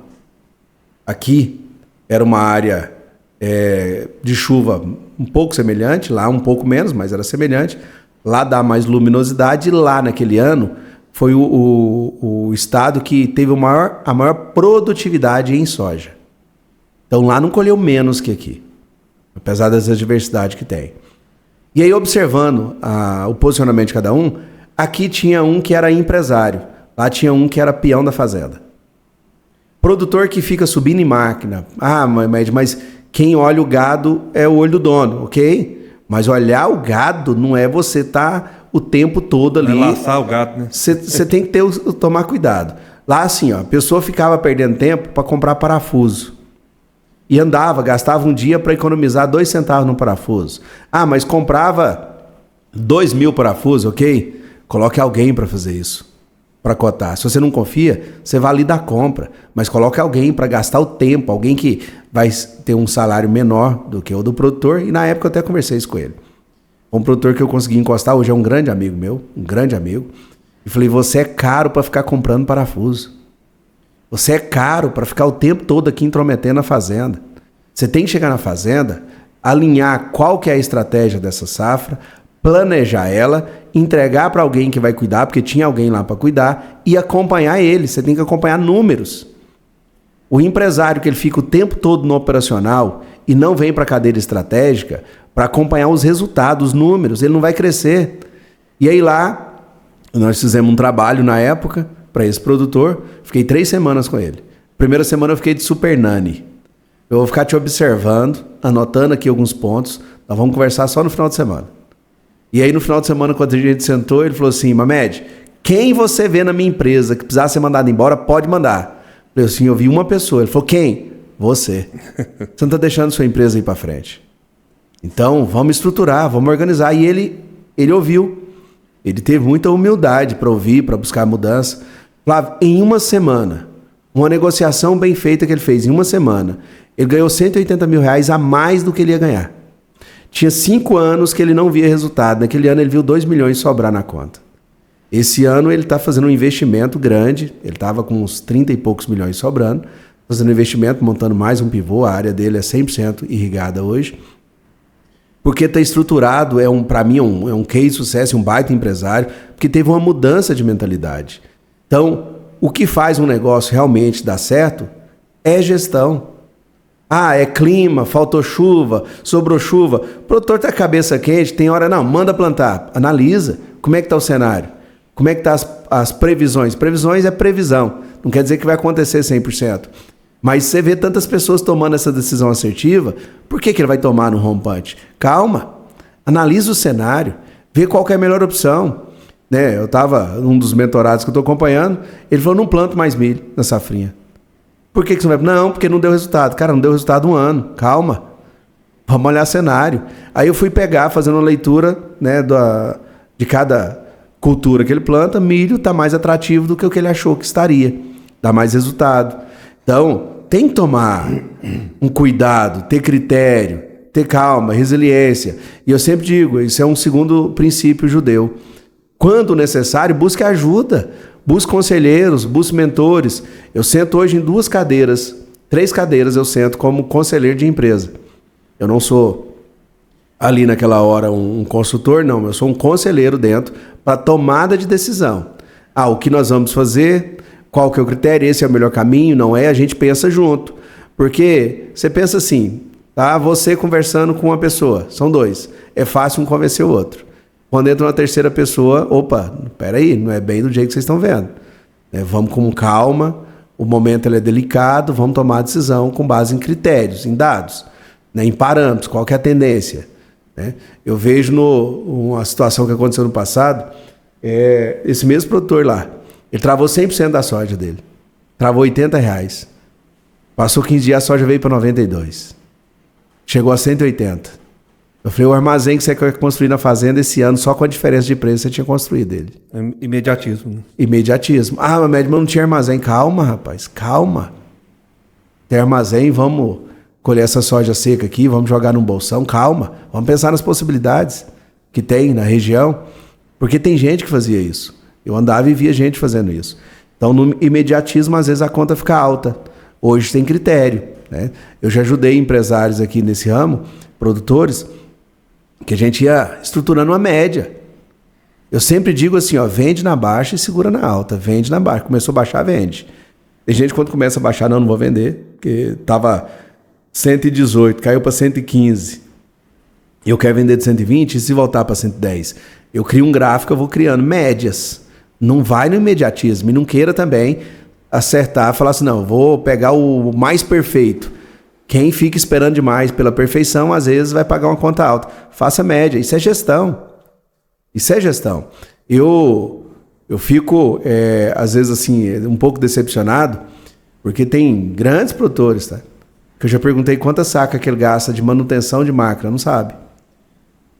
S3: Aqui era uma área de chuva um pouco semelhante, lá um pouco menos, mas era semelhante. Lá dá mais luminosidade, e lá naquele ano foi o estado que teve a maior produtividade em soja. Então lá não colheu menos que aqui, apesar das adversidades que tem. E aí, observando o posicionamento de cada um, aqui tinha um que era empresário, lá tinha um que era peão da fazenda. Produtor que fica subindo em máquina. Mas quem olha o gado é o olho do dono, ok? Mas olhar o gado não é você estar o tempo todo ali.
S2: Laçar o gado, né?
S3: Você tem que tomar cuidado. Lá, assim, a pessoa ficava perdendo tempo para comprar parafuso. E gastava um dia para economizar 2 centavos no parafuso. Mas comprava 2.000 parafusos, ok? Coloque alguém para fazer isso, para cotar. Se você não confia, você valida a compra, mas coloque alguém para gastar o tempo, alguém que vai ter um salário menor do que o do produtor. E na época eu até conversei isso com ele. Um produtor que eu consegui encostar, hoje é um grande amigo meu, um grande amigo. E falei, você é caro para ficar comprando parafuso. Você é caro para ficar o tempo todo aqui intrometendo a fazenda. Você tem que chegar na fazenda, alinhar qual que é a estratégia dessa safra, planejar ela, entregar para alguém que vai cuidar, porque tinha alguém lá para cuidar, e acompanhar ele. Você tem que acompanhar números. O empresário que ele fica o tempo todo no operacional e não vem para a cadeira estratégica para acompanhar os resultados, os números, ele não vai crescer. E aí lá, nós fizemos um trabalho na época para esse produtor, fiquei 3 semanas com ele. Primeira semana eu fiquei de super nani. Eu vou ficar te observando, anotando aqui alguns pontos, nós vamos conversar só no final de semana. E aí no final de semana, quando a gente sentou, ele falou assim, Mamed, quem você vê na minha empresa que precisar ser mandado embora, pode mandar. Eu falei assim, eu vi uma pessoa. Ele falou, quem? Você. Você não está deixando sua empresa ir para frente. Então, vamos estruturar, vamos organizar. E ele ouviu. Ele teve muita humildade para ouvir, para buscar mudança. Flávio, em uma semana, uma negociação bem feita que ele fez, em uma semana, ele ganhou R$180 mil a mais do que ele ia ganhar. Tinha 5 anos que ele não via resultado. Naquele ano ele viu 2 milhões sobrar na conta. Esse ano ele está fazendo um investimento grande, ele estava com uns 30 e poucos milhões sobrando, fazendo um investimento, montando mais um pivô, a área dele é 100% irrigada hoje, porque está estruturado, para mim é um case de sucesso, um baita empresário, porque teve uma mudança de mentalidade. Então, o que faz um negócio realmente dar certo é gestão. Ah, é clima, faltou chuva, sobrou chuva. O produtor está com a cabeça quente, tem hora, não, manda plantar. Analisa como é que está o cenário. Como é que estão as previsões? Previsões é previsão. Não quer dizer que vai acontecer 100%. Mas você vê tantas pessoas tomando essa decisão assertiva, por que ele vai tomar no home punch? Calma. Analisa o cenário. Vê qual que é a melhor opção. Né? Eu estava, um dos mentorados que eu estou acompanhando, ele falou, não planto mais milho na safrinha. Por que você não vai? Não, porque não deu resultado. Cara, não deu resultado um ano. Calma. Vamos olhar cenário. Aí eu fui pegar, fazendo uma leitura, né, de cada cultura que ele planta. Milho está mais atrativo do que o que ele achou que estaria. Dá mais resultado. Então, tem que tomar um cuidado, ter critério, ter calma, resiliência. E eu sempre digo, isso é um segundo princípio judeu. Quando necessário, busque ajuda. Busque conselheiros, busque mentores. Eu sento hoje em 3 cadeiras eu sento como conselheiro de empresa. Eu não sou ali naquela hora um consultor, não. Eu sou um conselheiro dentro para tomada de decisão. Ah, o que nós vamos fazer? Qual que é o critério? Esse é o melhor caminho? Não é? A gente pensa junto. Porque você pensa assim, tá? Você conversando com uma pessoa, são 2. É fácil um convencer o outro. Quando entra uma terceira pessoa, opa, peraí, não é bem do jeito que vocês estão vendo. Vamos com calma, o momento ele é delicado, vamos tomar a decisão com base em critérios, em dados, né, em parâmetros, qual que é a tendência. Né? Eu vejo uma situação que aconteceu no passado, esse mesmo produtor lá, ele travou 100% da soja dele, travou R$80. Passou 15 dias, a soja veio para 92. Chegou a 180. Eu falei, o armazém que você quer construir na fazenda esse ano, só com a diferença de preço você tinha construído ele.
S2: Imediatismo. Né?
S3: Imediatismo. Ah, mas não tinha armazém. Calma, rapaz, calma. Tem armazém, vamos colher essa soja seca aqui, vamos jogar num bolsão, calma. Vamos pensar nas possibilidades que tem na região, porque tem gente que fazia isso. Eu andava e via gente fazendo isso. Então, no imediatismo, às vezes a conta fica alta. Hoje tem critério. Né? Eu já ajudei empresários aqui nesse ramo, produtores, que a gente ia estruturando uma média. Eu sempre digo assim, ó, vende na baixa e segura na alta. Vende na baixa. Começou a baixar, vende. Tem gente que quando começa a baixar, não vou vender, porque estava 118, caiu para 115. Eu quero vender de 120 e se voltar para 110. Eu crio um gráfico, eu vou criando médias. Não vai no imediatismo. E não queira também acertar, falar assim, não, eu vou pegar o mais perfeito. Quem fica esperando demais pela perfeição, às vezes vai pagar uma conta alta. Faça média. Isso é gestão. Isso é gestão. Eu fico, às vezes, assim, um pouco decepcionado, porque tem grandes produtores, tá? Que eu já perguntei quantas sacas que ele gasta de manutenção de máquina, não sabe.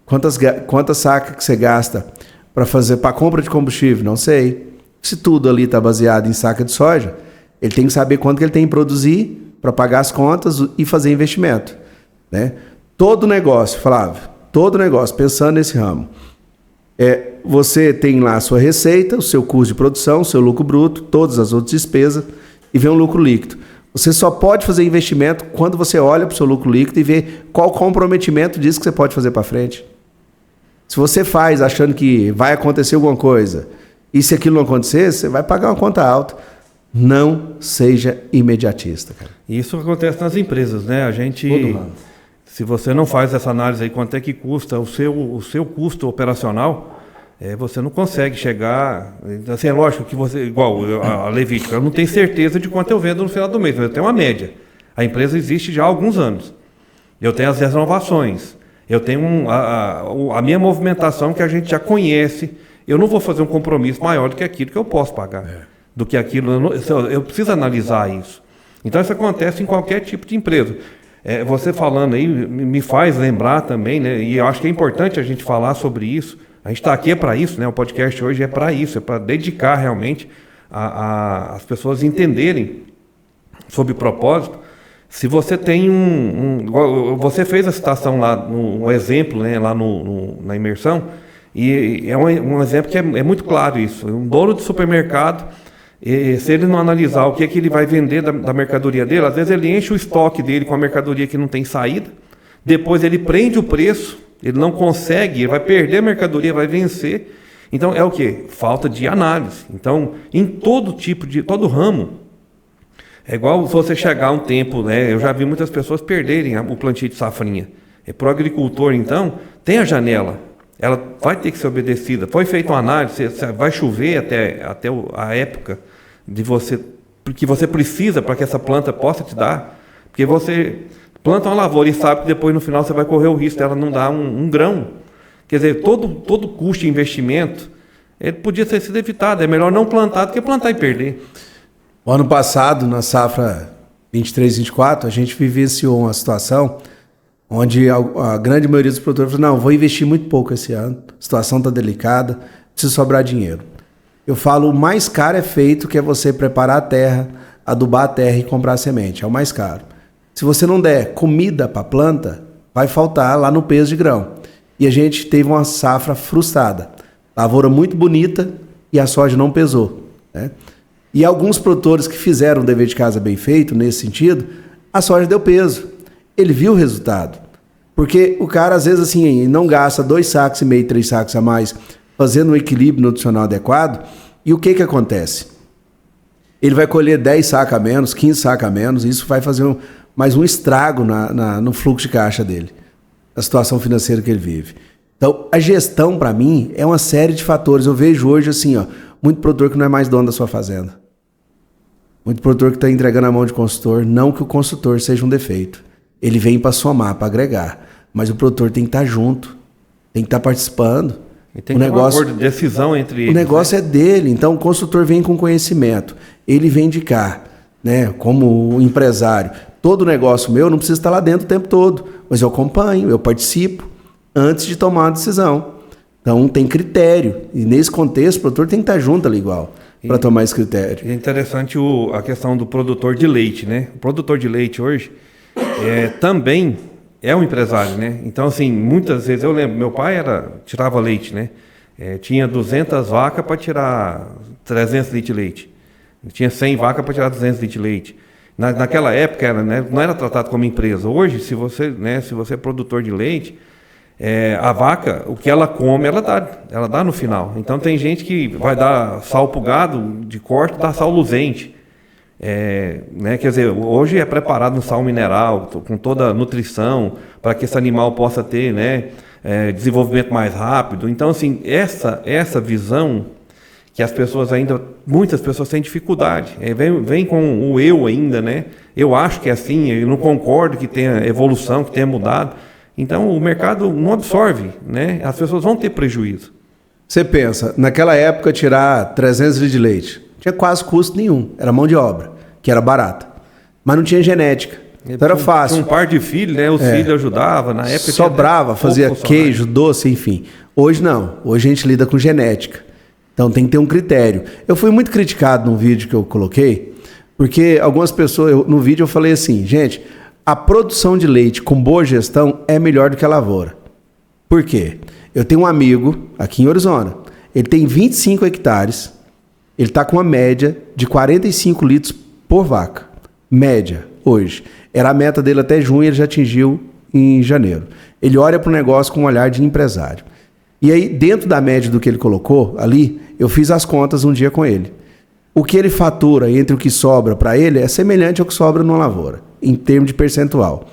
S3: Quantas sacas que você gasta para compra de combustível, não sei. Se tudo ali está baseado em saca de soja, ele tem que saber quanto que ele tem que produzir para pagar as contas e fazer investimento. Né? Todo negócio, Flávio, pensando nesse ramo, você tem lá a sua receita, o seu custo de produção, o seu lucro bruto, todas as outras despesas, e vem um lucro líquido. Você só pode fazer investimento quando você olha para o seu lucro líquido e vê qual comprometimento disso que você pode fazer para frente. Se você faz achando que vai acontecer alguma coisa, e se aquilo não acontecer, você vai pagar uma conta alta. Não seja imediatista, cara.
S2: Isso acontece nas empresas, né? A gente, se você não faz essa análise aí, quanto é que custa o seu custo operacional, você não consegue chegar. Assim, é lógico que você, igual a Levítico, eu não tenho certeza de quanto eu vendo no final do mês, mas eu tenho uma média. A empresa existe já há alguns anos. Eu tenho as renovações, eu tenho a minha movimentação que a gente já conhece. Eu não vou fazer um compromisso maior do que aquilo que eu posso pagar. Do que aquilo, eu preciso analisar isso. Então isso acontece em qualquer tipo de empresa. Você falando aí me faz lembrar também, né? E eu acho que é importante a gente falar sobre isso. A gente está aqui para isso, né? O podcast hoje é para isso, é para dedicar realmente as pessoas entenderem sobre propósito. Se você tem você fez a citação lá, um exemplo, né? Lá na imersão, E é um exemplo que é muito claro isso. Um dono de supermercado, se ele não analisar o que é que ele vai vender da mercadoria dele, às vezes ele enche o estoque dele com a mercadoria que não tem saída, depois ele prende o preço, ele não consegue, ele vai perder a mercadoria, vai vencer. Então é o quê? Falta de análise. Então, em todo ramo, é igual se você chegar um tempo, né? Eu já vi muitas pessoas perderem o plantio de safrinha. Para o agricultor, então, tem a janela. Ela vai ter que ser obedecida. Foi feita uma análise, vai chover até a época que você precisa para que essa planta possa te dar. Porque você planta uma lavoura e sabe que depois no final você vai correr o risco dela não dar um grão. Quer dizer, todo custo de investimento, ele podia ter sido evitado. É melhor não plantar do que plantar e perder.
S3: O ano passado, na safra 23-24, a gente vivenciou uma situação onde a grande maioria dos produtores falou, não, vou investir muito pouco esse ano, a situação está delicada, precisa sobrar dinheiro. Eu falo, o mais caro é feito, que é você preparar a terra, adubar a terra e comprar a semente, é o mais caro. Se você não der comida para a planta, vai faltar lá no peso de grão. E a gente teve uma safra frustrada, lavoura muito bonita e a soja não pesou, né? E alguns produtores que fizeram o dever de casa bem feito, nesse sentido, a soja deu peso. Ele viu o resultado. Porque o cara, às vezes, assim, não gasta 2,5 sacos, 3 sacos a mais, fazendo um equilíbrio nutricional adequado. E o que acontece? Ele vai colher 10 sacos a menos, 15 sacos a menos, e isso vai fazer mais um estrago no fluxo de caixa dele, na situação financeira que ele vive. Então, a gestão, para mim, é uma série de fatores. Eu vejo hoje, assim, muito produtor que não é mais dono da sua fazenda. Muito produtor que está entregando a mão de consultor, não que o consultor seja um defeito. Ele vem para somar, para agregar. Mas o produtor tem que estar junto, tem que estar participando.
S2: E tem que ter um acordo de decisão entre eles.
S3: O negócio é dele, então o consultor vem com conhecimento. Ele vem indicar, né, como empresário. Todo negócio meu não precisa estar lá dentro o tempo todo, mas eu acompanho, eu participo antes de tomar uma decisão. Então tem critério. E nesse contexto, o produtor tem que estar junto ali igual, para tomar esse critério.
S2: É interessante a questão do produtor de leite, né? O produtor de leite hoje também é um empresário, né? Então, assim, muitas vezes, eu lembro, meu pai tirava leite, né? Tinha 200 vacas para tirar 300 litros de leite. Tinha 100 vacas para tirar 200 litros de leite. Naquela época, não era tratado como empresa. Hoje, se você é produtor de leite, a vaca, o que ela come, ela dá no final. Então tem gente que vai dar sal pro gado de corte, dá sal luzente. Quer dizer, hoje é preparado um sal mineral, com toda a nutrição, para que esse animal possa ter, desenvolvimento mais rápido. Então, assim, essa visão que muitas pessoas têm dificuldade. Vem com o eu ainda, né? Eu acho que é assim, eu não concordo que tenha evolução, que tenha mudado. Então, o mercado não absorve, né? As pessoas vão ter prejuízo.
S3: Você pensa, naquela época, tirar 300 litros de leite, não tinha quase custo nenhum. Era mão de obra, que era barata. Mas não tinha genética. Então era fácil.
S2: Tinha um par de filhos, né? Os filhos ajudavam. Na época
S3: sobrava, fazia queijo, doce, enfim. Hoje não. Hoje a gente lida com genética. Então tem que ter um critério. Eu fui muito criticado num vídeo que eu coloquei, porque algumas pessoas, no vídeo eu falei assim, gente, a produção de leite com boa gestão é melhor do que a lavoura. Por quê? Eu tenho um amigo aqui em Orizona, ele tem 25 hectares, ele está com uma média de 45 litros por vaca. Média, hoje. Era a meta dele até junho, ele já atingiu em janeiro. Ele olha para o negócio com um olhar de empresário. E aí, dentro da média do que ele colocou ali, eu fiz as contas um dia com ele. O que ele fatura entre o que sobra para ele é semelhante ao que sobra numa lavoura, em termos de percentual.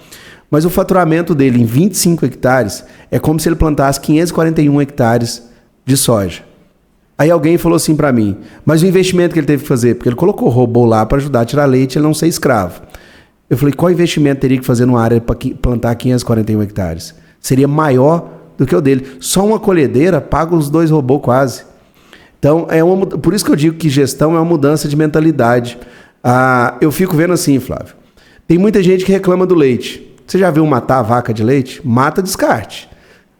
S3: Mas o faturamento dele em 25 hectares é como se ele plantasse 541 hectares de soja. Aí alguém falou assim para mim, mas o investimento que ele teve que fazer, porque ele colocou robô lá para ajudar a tirar leite e ele não ser escravo. Eu falei, qual investimento teria que fazer numa área para plantar 541 hectares? Seria maior do que o dele. Só uma colhedeira paga os 2 robôs quase. Então, por isso que eu digo que gestão é uma mudança de mentalidade. Eu fico vendo assim, Flávio, tem muita gente que reclama do leite. Você já viu matar a vaca de leite? Mata, descarte.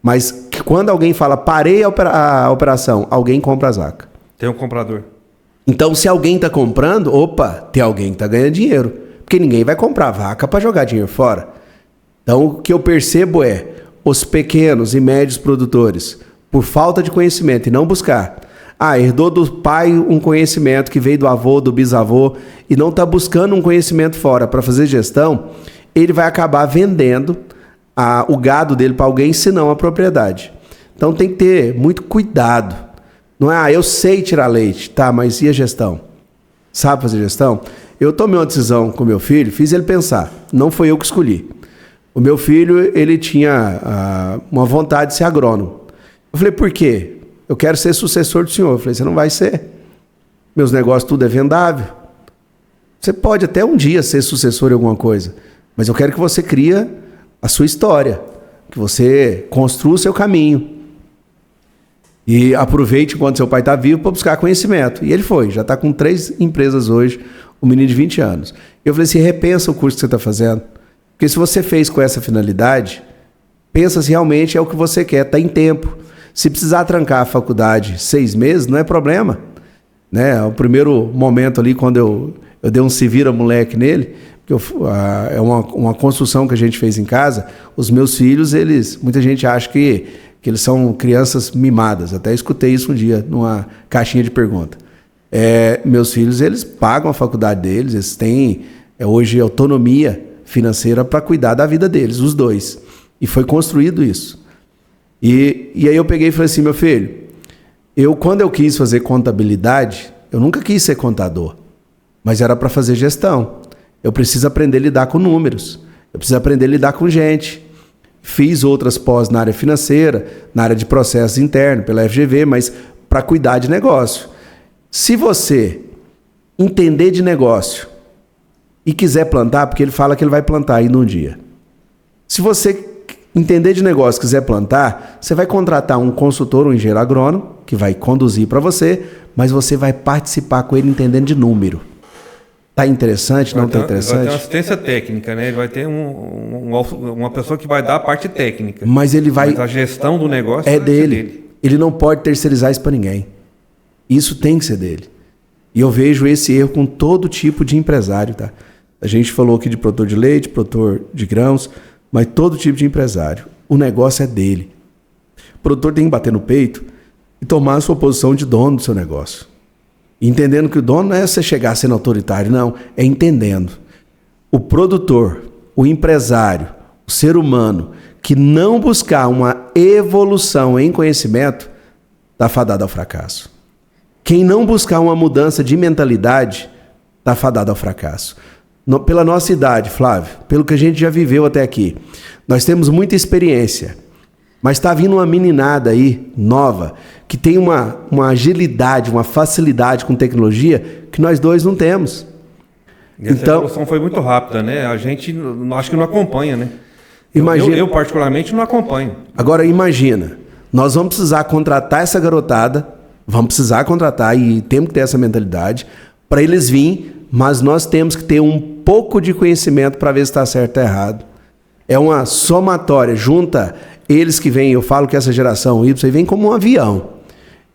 S3: Mas quando alguém fala, parei a operação, alguém compra as vacas.
S2: Tem um comprador.
S3: Então, se alguém está comprando, tem alguém que está ganhando dinheiro. Porque ninguém vai comprar vaca para jogar dinheiro fora. Então, o que eu percebo os pequenos e médios produtores por falta de conhecimento e não buscar. Herdou do pai um conhecimento que veio do avô, do bisavô, e não está buscando um conhecimento fora para fazer gestão, ele vai acabar vendendo o gado dele para alguém, se não a propriedade. Então tem que ter muito cuidado. Não é, eu sei tirar leite, tá, mas e a gestão? Sabe fazer gestão? Eu tomei uma decisão com meu filho, fiz ele pensar, não foi eu que escolhi. O meu filho, ele tinha uma vontade de ser agrônomo. Eu falei, por quê? Eu quero ser sucessor do senhor. Eu falei, você não vai ser. Meus negócios tudo é vendável. Você pode até um dia ser sucessor de alguma coisa, mas eu quero que você crie a sua história, que você construa o seu caminho. E aproveite enquanto seu pai está vivo para buscar conhecimento. E ele foi, já está com 3 empresas hoje, um menino de 20 anos. Eu falei assim, repensa o curso que você está fazendo. Porque se você fez com essa finalidade, pensa se realmente é o que você quer, está em tempo. Se precisar trancar a faculdade 6 meses, não é problema. Né? O primeiro momento ali, quando eu dei um se vira moleque nele, porque é uma construção que a gente fez em casa, os meus filhos, muita gente acha que eles são crianças mimadas. Até escutei isso um dia numa caixinha de pergunta. Meus filhos, eles pagam a faculdade deles, eles têm hoje autonomia financeira para cuidar da vida deles, os dois. E foi construído isso. E aí eu peguei e falei assim, meu filho, quando eu quis fazer contabilidade, eu nunca quis ser contador, mas era para fazer gestão. Eu preciso aprender a lidar com números, eu preciso aprender a lidar com gente. Fiz outras pós na área financeira, na área de processos internos, pela FGV, mas para cuidar de negócio. Se você entender de negócio e quiser plantar, porque ele fala que ele vai plantar ainda um dia. Se você entender de negócio, quiser plantar, você vai contratar um consultor, um engenheiro agrônomo, que vai conduzir para você, mas você vai participar com ele entendendo de número. Tá interessante, não tá interessante?
S2: Vai ter uma assistência técnica, né? Ele vai ter uma pessoa que vai dar a parte técnica.
S3: Mas
S2: a gestão do negócio
S3: é dele. Ele não pode terceirizar isso para ninguém. Isso tem que ser dele. E eu vejo esse erro com todo tipo de empresário, tá? A gente falou aqui de produtor de leite, produtor de grãos, mas todo tipo de empresário. O negócio é dele. O produtor tem que bater no peito e tomar a sua posição de dono do seu negócio. Entendendo que o dono não é você chegar sendo autoritário, não. É entendendo. O produtor, o empresário, o ser humano, que não buscar uma evolução em conhecimento, está fadado ao fracasso. Quem não buscar uma mudança de mentalidade, está fadado ao fracasso. Pela nossa idade, Flávio, pelo que a gente já viveu até aqui, nós temos muita experiência, mas está vindo uma meninada aí, nova, que tem uma agilidade, uma facilidade com tecnologia que nós dois não temos.
S2: Essa evolução foi muito rápida, né? A gente acho que não acompanha, né?
S3: Imagina,
S2: eu particularmente não acompanho.
S3: Agora imagina, nós vamos precisar contratar essa garotada, e temos que ter essa mentalidade para eles virem, mas nós temos que ter um pouco de conhecimento para ver se está certo ou errado. É uma somatória, junta eles que vêm, eu falo que essa geração Y vem como um avião.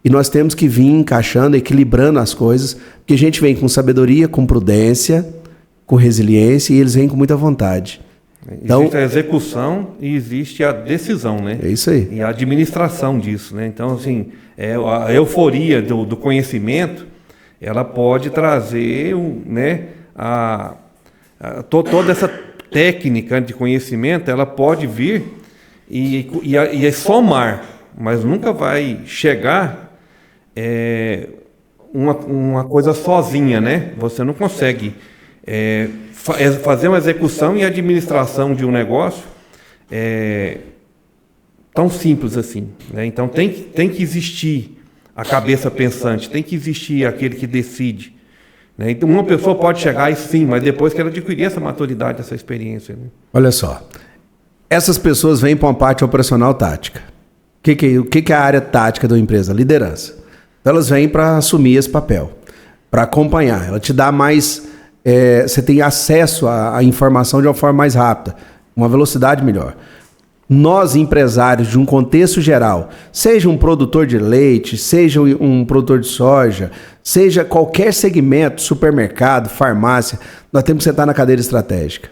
S3: E nós temos que vir encaixando, equilibrando as coisas, porque a gente vem com sabedoria, com prudência, com resiliência, e eles vêm com muita vontade. Então,
S2: existe a execução e existe a decisão, né?
S3: É isso aí.
S2: E a administração disso, né? Então, assim, a euforia do conhecimento, ela pode trazer, né, toda essa técnica de conhecimento, ela pode vir e somar, mas nunca vai chegar uma coisa sozinha, né? Você não consegue fazer uma execução e administração de um negócio tão simples assim, né? Então tem que existir a cabeça pensante, tem que existir aquele que decide, né? Então uma pessoa pode chegar e sim, mas depois que ela adquirir essa maturidade, essa experiência, né?
S3: Olha só, essas pessoas vêm para uma parte operacional tática. O que é a área tática da empresa? Liderança. Então elas vêm para assumir esse papel, para acompanhar. Ela te dá mais... você tem acesso à informação de uma forma mais rápida, uma velocidade melhor. Nós, empresários de um contexto geral, seja um produtor de leite, seja um produtor de soja, seja qualquer segmento, supermercado, farmácia, nós temos que sentar na cadeira estratégica.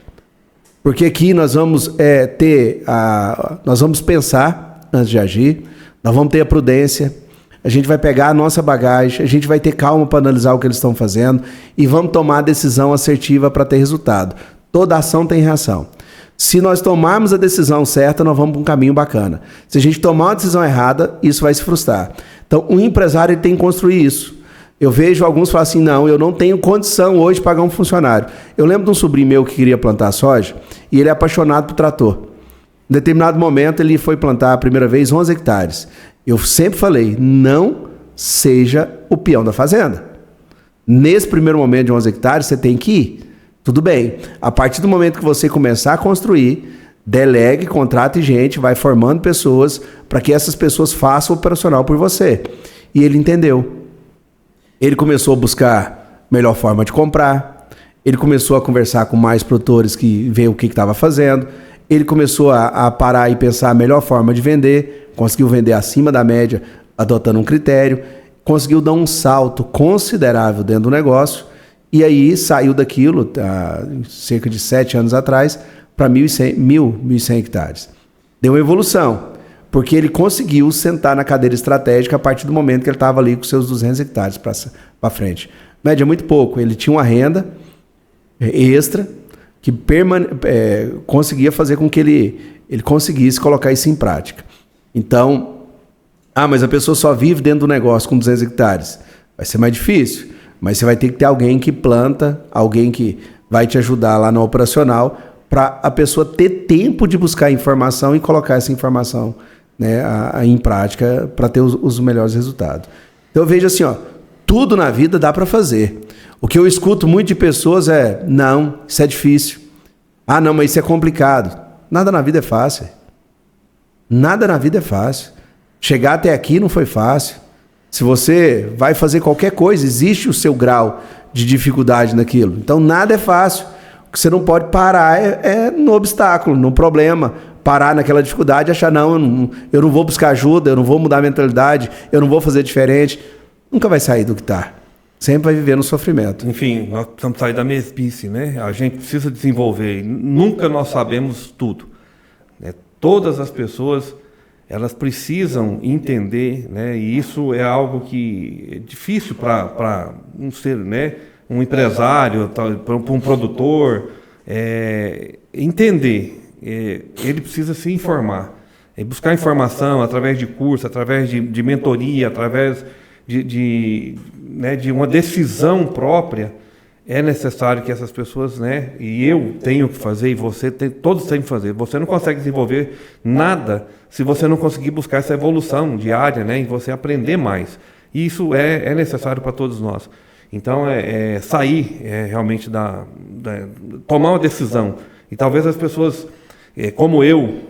S3: Porque aqui nós vamos nós vamos pensar antes de agir, Nós vamos ter a prudência, a gente vai pegar a nossa bagagem, a gente vai ter calma para analisar o que eles estão fazendo e vamos tomar a decisão assertiva para ter resultado. Toda ação tem reação. Se nós tomarmos a decisão certa, nós vamos para um caminho bacana. Se a gente tomar uma decisão errada, isso vai se frustrar. Então, o empresário ele tem que construir isso. Eu vejo alguns falar assim, não, eu não tenho condição hoje de pagar um funcionário. Eu lembro de um sobrinho meu que queria plantar soja e ele é apaixonado por trator. Em determinado momento, ele foi plantar a primeira vez 11 hectares. Eu sempre falei, não seja o peão da fazenda. Nesse primeiro momento de 11 hectares, você tem que ir. Tudo bem. A partir do momento que você começar a construir, delegue, contrate gente, vai formando pessoas para que essas pessoas façam o operacional por você. E ele entendeu. Ele começou a buscar melhor forma de comprar. Ele começou a conversar com mais produtores que veem o que estava fazendo. Ele começou a parar e pensar a melhor forma de vender, conseguiu vender acima da média, adotando um critério, conseguiu dar um salto considerável dentro do negócio, e aí saiu daquilo, cerca de 7 anos atrás, para 1.100 hectares. Deu uma evolução, porque ele conseguiu sentar na cadeira estratégica a partir do momento que ele estava ali com seus 200 hectares para frente. Média muito pouco, ele tinha uma renda extra, que conseguia fazer com que ele conseguisse colocar isso em prática. Então, mas a pessoa só vive dentro do negócio com 200 hectares. Vai ser mais difícil, mas você vai ter que ter alguém que planta, alguém que vai te ajudar lá no operacional, para a pessoa ter tempo de buscar informação e colocar essa informação, né, em prática para ter os melhores resultados. Então eu vejo assim, tudo na vida dá para fazer. O que eu escuto muito de pessoas é, não, isso é difícil. Ah, não, mas isso é complicado. Nada na vida é fácil. Nada na vida é fácil. Chegar até aqui não foi fácil. Se você vai fazer qualquer coisa, existe o seu grau de dificuldade naquilo. Então nada é fácil. O que você não pode parar é no obstáculo, no problema. Parar naquela dificuldade e achar, não, eu não vou buscar ajuda, eu não vou mudar a mentalidade, eu não vou fazer diferente. Nunca vai sair do que está. Sempre vai viver no sofrimento.
S2: Enfim, nós precisamos sair da mesmice, né? A gente precisa desenvolver. Nunca nós sabemos tudo, né? Todas as pessoas, elas precisam entender, né? E isso é algo que é difícil para um ser, né? Um empresário, para um produtor, entender. Ele precisa se informar. Buscar informação através de curso, através de mentoria, através de uma decisão própria. É necessário que essas pessoas, né, e eu tenho que fazer, e você todos têm que fazer. Você não consegue desenvolver nada se você não conseguir buscar essa evolução diária, né, e você aprender mais. E isso é necessário para todos nós. Então, sair realmente tomar uma decisão. E talvez as pessoas, como eu,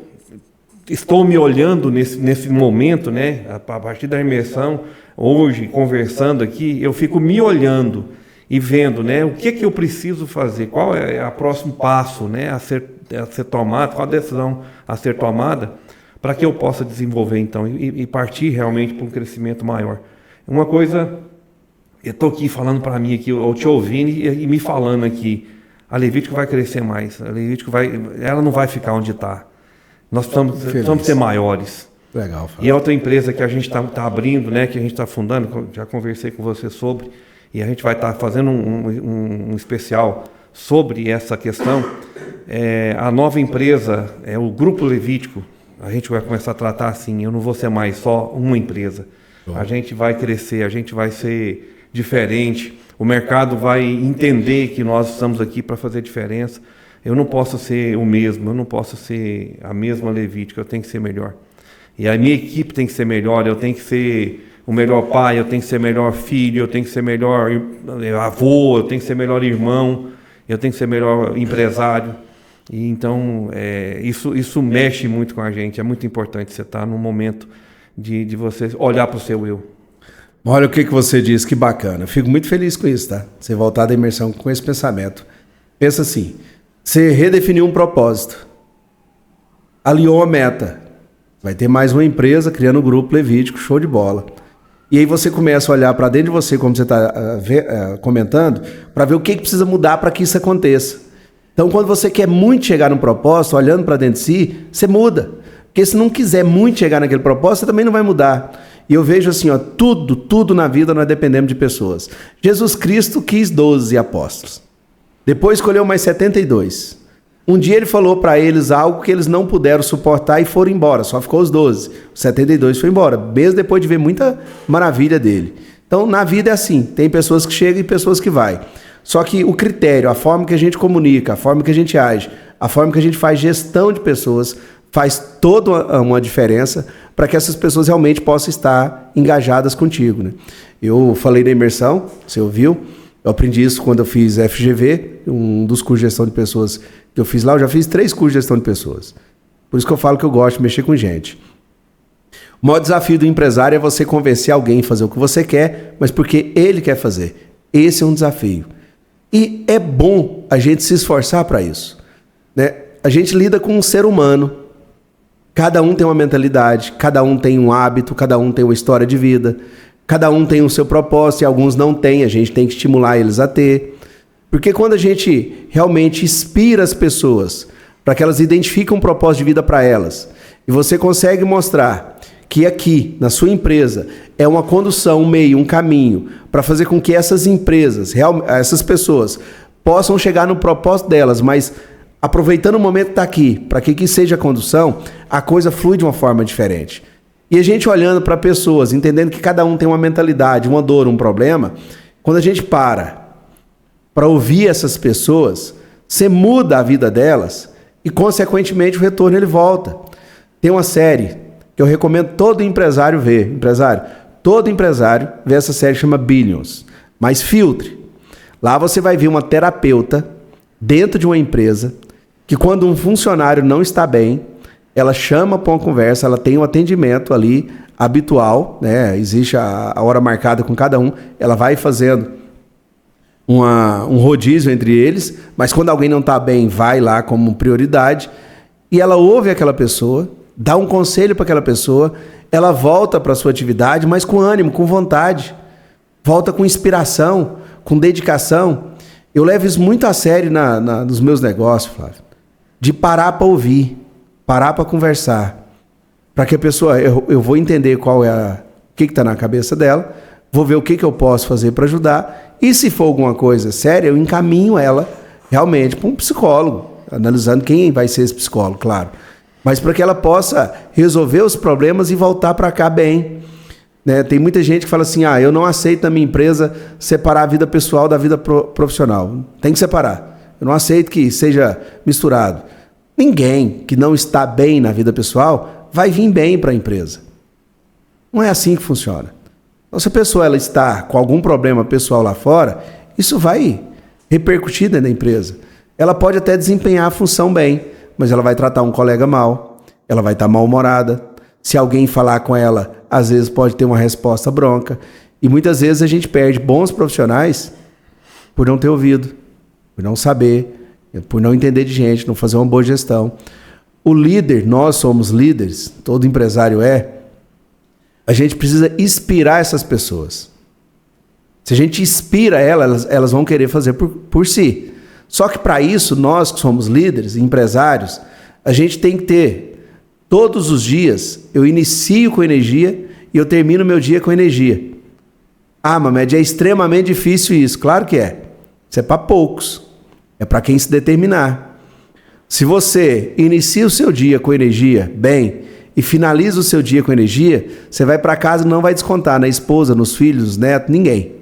S2: estou me olhando nesse momento, né, a partir da imersão, hoje, conversando aqui, eu fico me olhando e vendo, né, o que eu preciso fazer, qual é o próximo passo, né, a ser tomado, qual a decisão a ser tomada, para que eu possa desenvolver, então, e partir realmente para um crescimento maior. Uma coisa, eu estou aqui falando para mim, aqui, eu te ouvindo e me falando aqui, a Levítico vai crescer mais, a Levítico ela não vai ficar onde está. Nós precisamos ser maiores.
S3: Legal.
S2: E a outra empresa que a gente está abrindo, né, que a gente está fundando, já conversei com você sobre, e a gente vai estar fazendo um especial sobre essa questão. A nova empresa, o Grupo Levítico, a gente vai começar a tratar assim, eu não vou ser mais só uma empresa. Bom. A gente vai crescer, a gente vai ser diferente, o mercado vai entender que nós estamos aqui para fazer diferença. Eu não posso ser o mesmo, eu não posso ser a mesma Levítico, eu tenho que ser melhor. E a minha equipe tem que ser melhor, eu tenho que ser o melhor pai, eu tenho que ser melhor filho, eu tenho que ser melhor avô, eu tenho que ser melhor irmão, eu tenho que ser melhor empresário. E então, isso mexe muito com a gente, é muito importante você estar num momento de você olhar para o seu eu.
S3: Olha o que você disse, que bacana. Eu fico muito feliz com isso, tá? Você voltar da imersão com esse pensamento. Pensa assim, você redefiniu um propósito, alinhou a meta, vai ter mais uma empresa criando um grupo Levítico, show de bola. E aí você começa a olhar para dentro de você, como você está comentando, para ver o que precisa mudar para que isso aconteça. Então, quando você quer muito chegar num propósito, olhando para dentro de si, você muda. Porque se não quiser muito chegar naquele propósito, você também não vai mudar. E eu vejo assim, ó, tudo na vida nós dependemos de pessoas. Jesus Cristo quis 12 apóstolos. Depois escolheu mais 72. Um dia ele falou para eles algo que eles não puderam suportar e foram embora. Só ficou os 12. Os 72 foi embora, mesmo depois de ver muita maravilha dele. Então, na vida é assim. Tem pessoas que chegam e pessoas que vai. Só que o critério, a forma que a gente comunica, a forma que a gente age, a forma que a gente faz gestão de pessoas, faz toda uma diferença para que essas pessoas realmente possam estar engajadas contigo, né? Eu falei da imersão, você ouviu? Eu aprendi isso quando eu fiz FGV, um dos cursos de gestão de pessoas que eu fiz lá. Eu já fiz 3 cursos de gestão de pessoas. Por isso que eu falo que eu gosto de mexer com gente. O maior desafio do empresário é você convencer alguém a fazer o que você quer, mas porque ele quer fazer. Esse é um desafio. E é bom a gente se esforçar para isso, né? A gente lida com um ser humano. Cada um tem uma mentalidade, cada um tem um hábito, cada um tem uma história de vida, cada um tem o seu propósito e alguns não têm. A gente tem que estimular eles a ter. Porque quando a gente realmente inspira as pessoas para que elas identifiquem um propósito de vida para elas, e você consegue mostrar que aqui, na sua empresa, é uma condução, um meio, um caminho, para fazer com que essas empresas, essas pessoas, possam chegar no propósito delas, mas aproveitando o momento que está aqui, para que seja a condução, a coisa flui de uma forma diferente. E a gente olhando para pessoas, entendendo que cada um tem uma mentalidade, uma dor, um problema, quando a gente para ouvir essas pessoas, você muda a vida delas e, consequentemente, o retorno ele volta. Tem uma série que eu recomendo todo empresário ver. Todo empresário vê essa série, chama Billions. Mas filtre. Lá você vai ver uma terapeuta dentro de uma empresa que, quando um funcionário não está bem, ela chama para uma conversa, ela tem um atendimento ali habitual, né? Existe a hora marcada com cada um, ela vai fazendo um rodízio entre eles, mas quando alguém não está bem, vai lá como prioridade, e ela ouve aquela pessoa, dá um conselho para aquela pessoa, ela volta para a sua atividade, mas com ânimo, com vontade, volta com inspiração, com dedicação. Eu levo isso muito a sério nos meus negócios, Flávio, de parar para ouvir, parar para conversar, para que a pessoa, eu vou entender qual é o que está na cabeça dela, vou ver o que eu posso fazer para ajudar, e se for alguma coisa séria, eu encaminho ela realmente para um psicólogo, analisando quem vai ser esse psicólogo, claro, mas para que ela possa resolver os problemas e voltar para cá bem, né? Tem muita gente que fala assim, eu não aceito na minha empresa separar a vida pessoal da vida profissional, tem que separar, eu não aceito que seja misturado. Ninguém que não está bem na vida pessoal vai vir bem para a empresa. Não é assim que funciona. Então, se a pessoa ela está com algum problema pessoal lá fora, isso vai repercutir dentro da empresa. Ela pode até desempenhar a função bem, mas ela vai tratar um colega mal, ela vai estar mal-humorada. Se alguém falar com ela, às vezes pode ter uma resposta bronca. E muitas vezes a gente perde bons profissionais por não ter ouvido, por não saber, por não entender de gente, não fazer uma boa gestão. O líder, nós somos líderes, todo empresário é, a gente precisa inspirar essas pessoas. Se a gente inspira elas vão querer fazer por si. Só que para isso, nós que somos líderes, empresários, a gente tem que ter, todos os dias, eu inicio com energia e eu termino meu dia com energia. Mamed, é extremamente difícil isso. Claro que é. Isso é para poucos. É para quem se determinar. Se você inicia o seu dia com energia bem e finaliza o seu dia com energia, você vai para casa e não vai descontar na esposa, nos filhos, nos netos, ninguém.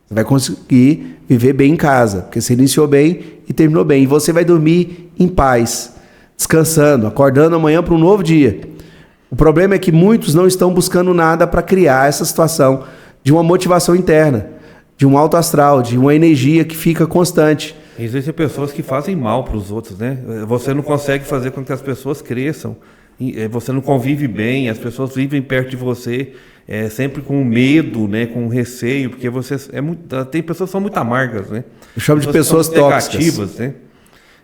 S3: Você vai conseguir viver bem em casa, porque você iniciou bem e terminou bem. E você vai dormir em paz, descansando, acordando amanhã para um novo dia. O problema é que muitos não estão buscando nada para criar essa situação de uma motivação interna, de um alto astral, de uma energia que fica constante.
S2: Existem pessoas que fazem mal para os outros, né? Você não consegue fazer com que as pessoas cresçam. Você não convive bem, as pessoas vivem perto de você, sempre com medo, né? Com receio, porque você tem pessoas que são muito amargas, né?
S3: Eu chamo de pessoas tóxicas.
S2: Negativas, né?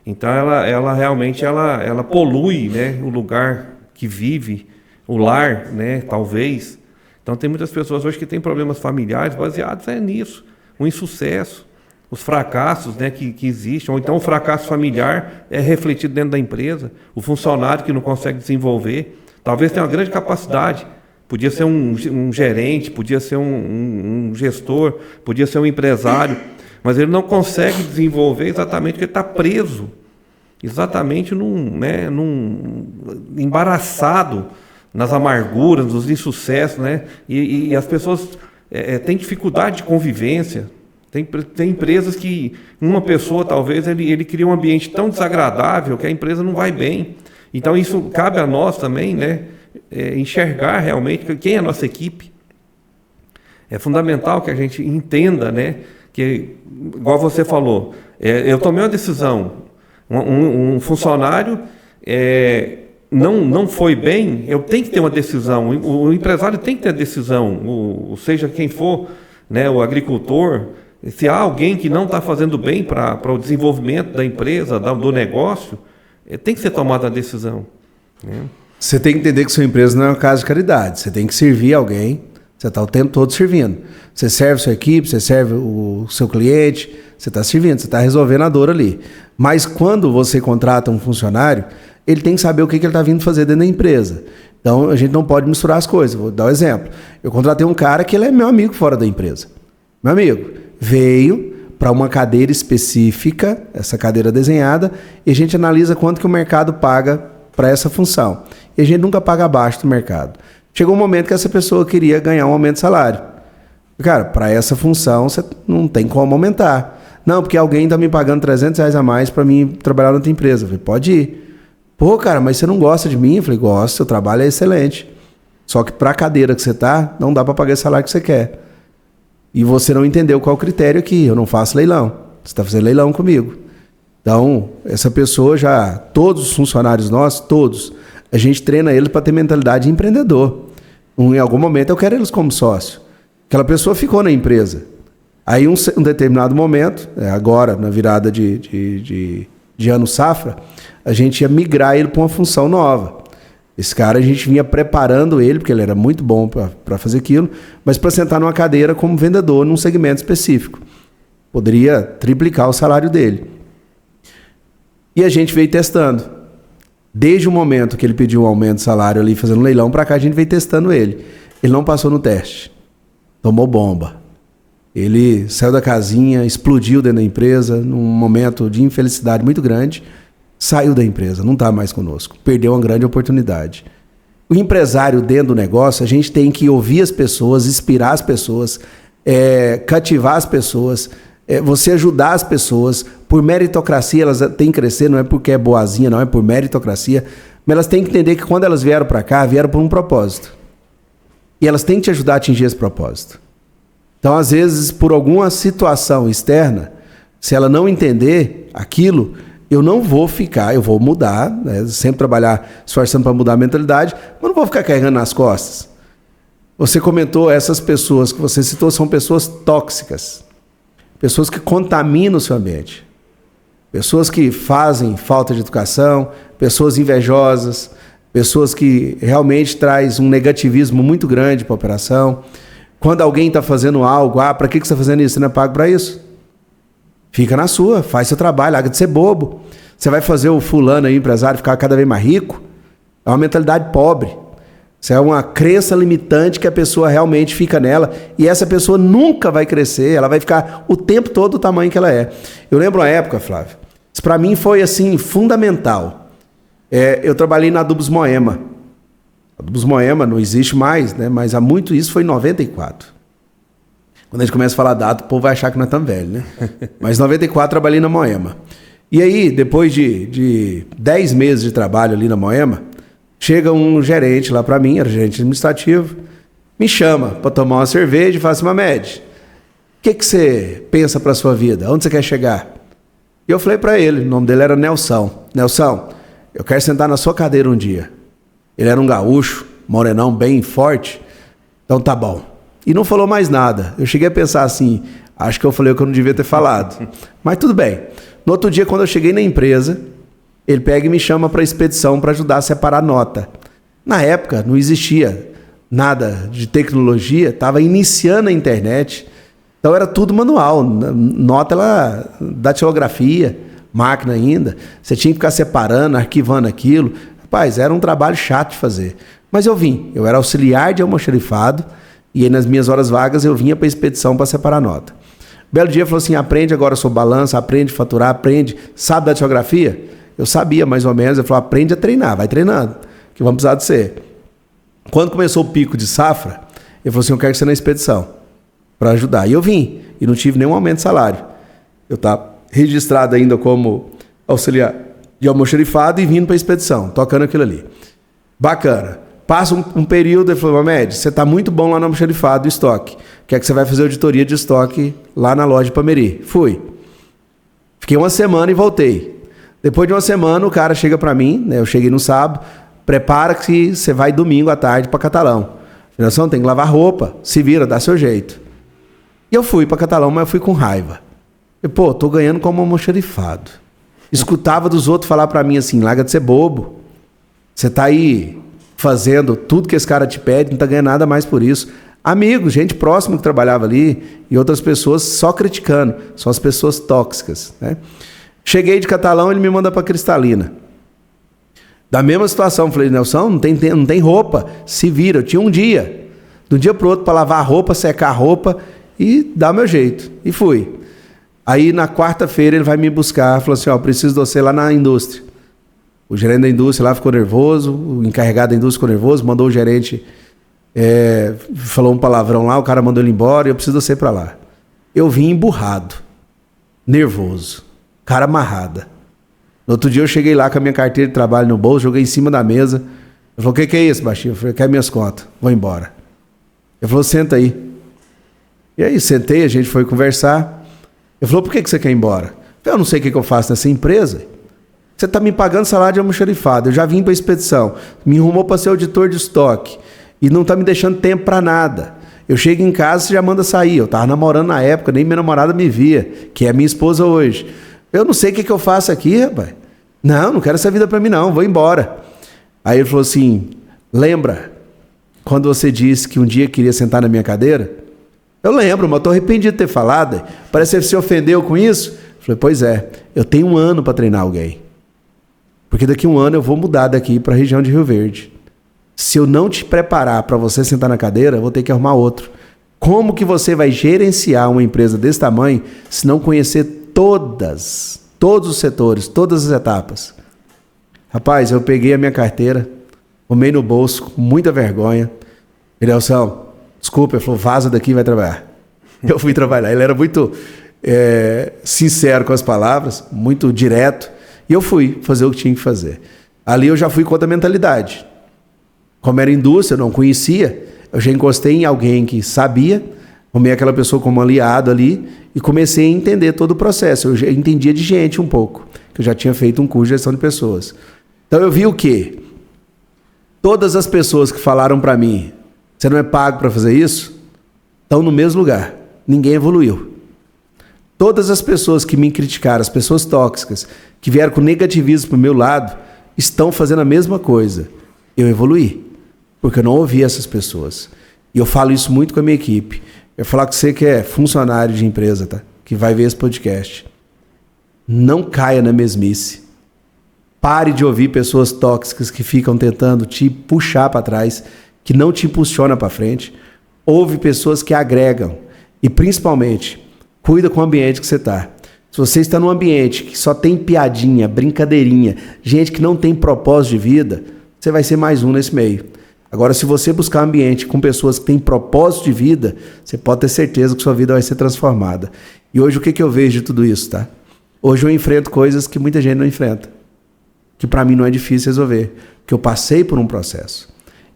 S2: Então ela realmente ela polui, né? O lugar que vive, o lar, né? Talvez. Então tem muitas pessoas hoje que têm problemas familiares baseados nisso, o insucesso. Os fracassos, né, que existem, ou então o fracasso familiar é refletido dentro da empresa, o funcionário que não consegue desenvolver. talvez tenha uma grande capacidade, podia ser um gerente, podia ser um gestor, podia ser um empresário, mas ele não consegue desenvolver exatamente porque ele está preso, exatamente embaraçado nas amarguras, nos insucessos, né? E as pessoas têm dificuldade de convivência. Tem empresas que uma pessoa, talvez, ele cria um ambiente tão desagradável que a empresa não vai bem. Então, isso cabe a nós também, né? Enxergar realmente quem é a nossa equipe. É fundamental que a gente entenda, né? Que, igual você falou, eu tomei uma decisão, um funcionário não foi bem, eu tenho que ter uma decisão, o empresário tem que ter decisão, seja quem for, né? O agricultor. Se há alguém que não está fazendo bem para o desenvolvimento da empresa, do negócio, tem que ser tomada a decisão. Né?
S3: Você tem que entender que sua empresa não é uma casa de caridade. Você tem que servir alguém. Você está o tempo todo servindo. Você serve sua equipe, você serve o seu cliente, você está servindo, você está resolvendo a dor ali. Mas quando você contrata um funcionário, ele tem que saber o que ele está vindo fazer dentro da empresa. Então, a gente não pode misturar as coisas. Vou dar um exemplo. Eu contratei um cara que ele é meu amigo fora da empresa. Meu amigo veio para uma cadeira específica, essa cadeira desenhada, e a gente analisa quanto que o mercado paga para essa função. E a gente nunca paga abaixo do mercado. Chegou um momento que essa pessoa queria ganhar um aumento de salário. Cara, para essa função você não tem como aumentar. Não, porque alguém está me pagando R$300 a mais para mim trabalhar na outra empresa. Eu falei, pode ir. Pô, cara, mas você não gosta de mim? Eu falei, gosto, seu trabalho é excelente. Só que para a cadeira que você está, não dá para pagar o salário que você quer. E você não entendeu qual é o critério aqui. Eu não faço leilão. Você está fazendo leilão comigo. Então, essa pessoa já... Todos os funcionários nossos, todos, a gente treina eles para ter mentalidade de empreendedor. Em algum momento eu quero eles como sócio. Aquela pessoa ficou na empresa. Aí, um determinado momento, agora, na virada de ano safra, a gente ia migrar ele para uma função nova. Esse cara, a gente vinha preparando ele, porque ele era muito bom para fazer aquilo, mas para sentar numa cadeira como vendedor num segmento específico. Poderia triplicar o salário dele. E a gente veio testando. Desde o momento que ele pediu um aumento de salário ali, fazendo um leilão para cá, a gente veio testando ele. Ele não passou no teste. Tomou bomba. Ele saiu da casinha, explodiu dentro da empresa, num momento de infelicidade muito grande. Saiu da empresa, não está mais conosco. Perdeu uma grande oportunidade. O empresário dentro do negócio, a gente tem que ouvir as pessoas, inspirar as pessoas, cativar as pessoas, você ajudar as pessoas. Por meritocracia, elas têm que crescer, não é porque é boazinha, não é por meritocracia, mas elas têm que entender que quando elas vieram para cá, vieram por um propósito. E elas têm que te ajudar a atingir esse propósito. Então, às vezes, por alguma situação externa, se ela não entender aquilo, eu não vou ficar, eu vou mudar, né? Sempre trabalhar esforçando para mudar a mentalidade, mas não vou ficar carregando nas costas. Você comentou, essas pessoas que você citou são pessoas tóxicas, pessoas que contaminam o seu ambiente, pessoas que fazem falta de educação, pessoas invejosas, pessoas que realmente trazem um negativismo muito grande para a operação. Quando alguém está fazendo algo, para que você está fazendo isso? Você não é pago para isso? Fica na sua, faz seu trabalho, larga de ser bobo. Você vai fazer o fulano aí, empresário, ficar cada vez mais rico? É uma mentalidade pobre. Isso é uma crença limitante que a pessoa realmente fica nela, e essa pessoa nunca vai crescer, ela vai ficar o tempo todo do tamanho que ela é. Eu lembro uma época, Flávio, isso para mim foi assim, fundamental. Eu trabalhei na Adubos Moema. A Adubos Moema não existe mais, né? Mas há muito, isso foi em 94. Quando a gente começa a falar data, o povo vai achar que nós estamos velhos, né? Mas em 94 trabalhei na Moema. E aí, depois de 10 meses de trabalho ali na Moema, chega um gerente lá para mim, era gerente administrativo, me chama para tomar uma cerveja e fala assim, Mamed, o que você pensa para a sua vida? Onde você quer chegar? E eu falei para ele, o nome dele era Nelson. Nelson, eu quero sentar na sua cadeira um dia. Ele era um gaúcho, morenão, bem forte. Então tá bom. E não falou mais nada. Eu cheguei a pensar assim, acho que eu falei o que eu não devia ter falado. Mas tudo bem. No outro dia, quando eu cheguei na empresa, ele pega e me chama para a expedição para ajudar a separar nota. Na época, não existia nada de tecnologia, estava iniciando a internet. Então era tudo manual. Nota ela datilografia, máquina ainda. Você tinha que ficar separando, arquivando aquilo. Rapaz, era um trabalho chato de fazer. Mas eu vim. Eu era auxiliar de almoxarifado e aí nas minhas horas vagas eu vinha para expedição para separar nota. Belo dia falou assim, aprende agora sobre balança, aprende a faturar, aprende. Sabe da geografia? Eu sabia mais ou menos. Ele falou, aprende a treinar, vai treinando, que vamos precisar de você. Quando começou o pico de safra, ele falou assim, eu quero que você na expedição para ajudar. E eu vim. E não tive nenhum aumento de salário. Eu estava registrado ainda como auxiliar de almoxarifado e vindo para a expedição, tocando aquilo ali. Bacana. Passa um período, ele falou, Mamed, você está muito bom lá no almoxarifado, estoque. Quer que você vai fazer auditoria de estoque lá na loja de Pameri. Fui. Fiquei uma semana e voltei. Depois de uma semana, o cara chega para mim, né? Eu cheguei no sábado, prepara que você vai domingo à tarde para Catalão. Financiação, tem que lavar roupa, se vira, dá seu jeito. E eu fui para Catalão, mas eu fui com raiva. Eu, pô, tô ganhando como almoxarifado. Escutava dos outros falar para mim assim, larga de ser bobo. Você tá aí fazendo tudo que esse cara te pede, não tá ganhando nada mais por isso. Amigos, gente próxima que trabalhava ali e outras pessoas só criticando. São as pessoas tóxicas, né? Cheguei de Catalão, ele me manda para Cristalina. Da mesma situação, falei, Nelson, não tem roupa, se vira. Eu tinha um dia, de um dia pro outro para lavar a roupa, secar a roupa e dar meu jeito. E fui. Aí na quarta-feira ele vai me buscar, falou assim, ó, preciso de você lá na indústria. O gerente da indústria lá ficou nervoso, o encarregado da indústria ficou nervoso, mandou o gerente, falou um palavrão lá, o cara mandou ele embora e eu preciso de você para lá. Eu vim emburrado, nervoso, cara amarrada. No outro dia eu cheguei lá com a minha carteira de trabalho no bolso, joguei em cima da mesa. Ele falou, o que é isso, baixinho? Eu falei, quer minhas contas, vou embora. Ele falou, senta aí. E aí, sentei, a gente foi conversar. Ele falou, por que você quer ir embora? Eu falei, eu não sei o que eu faço nessa empresa. Você está me pagando salário de almoxarifado, eu já vim para a expedição, me arrumou para ser auditor de estoque e não está me deixando tempo para nada. Eu chego em casa, você já manda sair. Eu estava namorando na época, nem minha namorada me via, que é minha esposa hoje. Eu não sei o que eu faço aqui, rapaz. Não quero essa vida para mim não, vou embora. Aí ele falou assim, lembra quando você disse que um dia queria sentar na minha cadeira? Eu lembro, mas estou arrependido de ter falado. Parece que você se ofendeu com isso. Eu falei, pois é, eu tenho 1 ano para treinar alguém. Porque daqui a 1 ano eu vou mudar daqui para a região de Rio Verde. Se eu não te preparar para você sentar na cadeira, eu vou ter que arrumar outro. Como que você vai gerenciar uma empresa desse tamanho se não conhecer todos os setores, todas as etapas? Rapaz, eu peguei a minha carteira, arrumei no bolso, com muita vergonha. Ele, Nelson, desculpa, ele falou, vaza daqui e vai trabalhar. Eu fui trabalhar. Ele era muito sincero com as palavras, muito direto. E eu fui fazer o que tinha que fazer. Ali eu já fui com outra mentalidade. Como era indústria, eu não conhecia, eu já encostei em alguém que sabia, arrumei aquela pessoa como aliado ali e comecei a entender todo o processo. Eu já entendia de gente um pouco, que eu já tinha feito um curso de gestão de pessoas. Então eu vi o quê? Todas as pessoas que falaram para mim, você não é pago para fazer isso, estão no mesmo lugar. Ninguém evoluiu. Todas as pessoas que me criticaram, as pessoas tóxicas, que vieram com negativismo para o meu lado, estão fazendo a mesma coisa. Eu evoluí, porque eu não ouvi essas pessoas. E eu falo isso muito com a minha equipe. Eu vou falar com você que é funcionário de empresa, tá? Que vai ver esse podcast. Não caia na mesmice. Pare de ouvir pessoas tóxicas que ficam tentando te puxar para trás, que não te impulsiona para frente. Ouve pessoas que agregam. E principalmente, cuida com o ambiente que você está. Se você está num ambiente que só tem piadinha, brincadeirinha, gente que não tem propósito de vida, você vai ser mais um nesse meio. Agora, se você buscar um ambiente com pessoas que têm propósito de vida, você pode ter certeza que sua vida vai ser transformada. E hoje, o que eu vejo de tudo isso, tá? Hoje eu enfrento coisas que muita gente não enfrenta. Que para mim não é difícil resolver. Porque eu passei por um processo.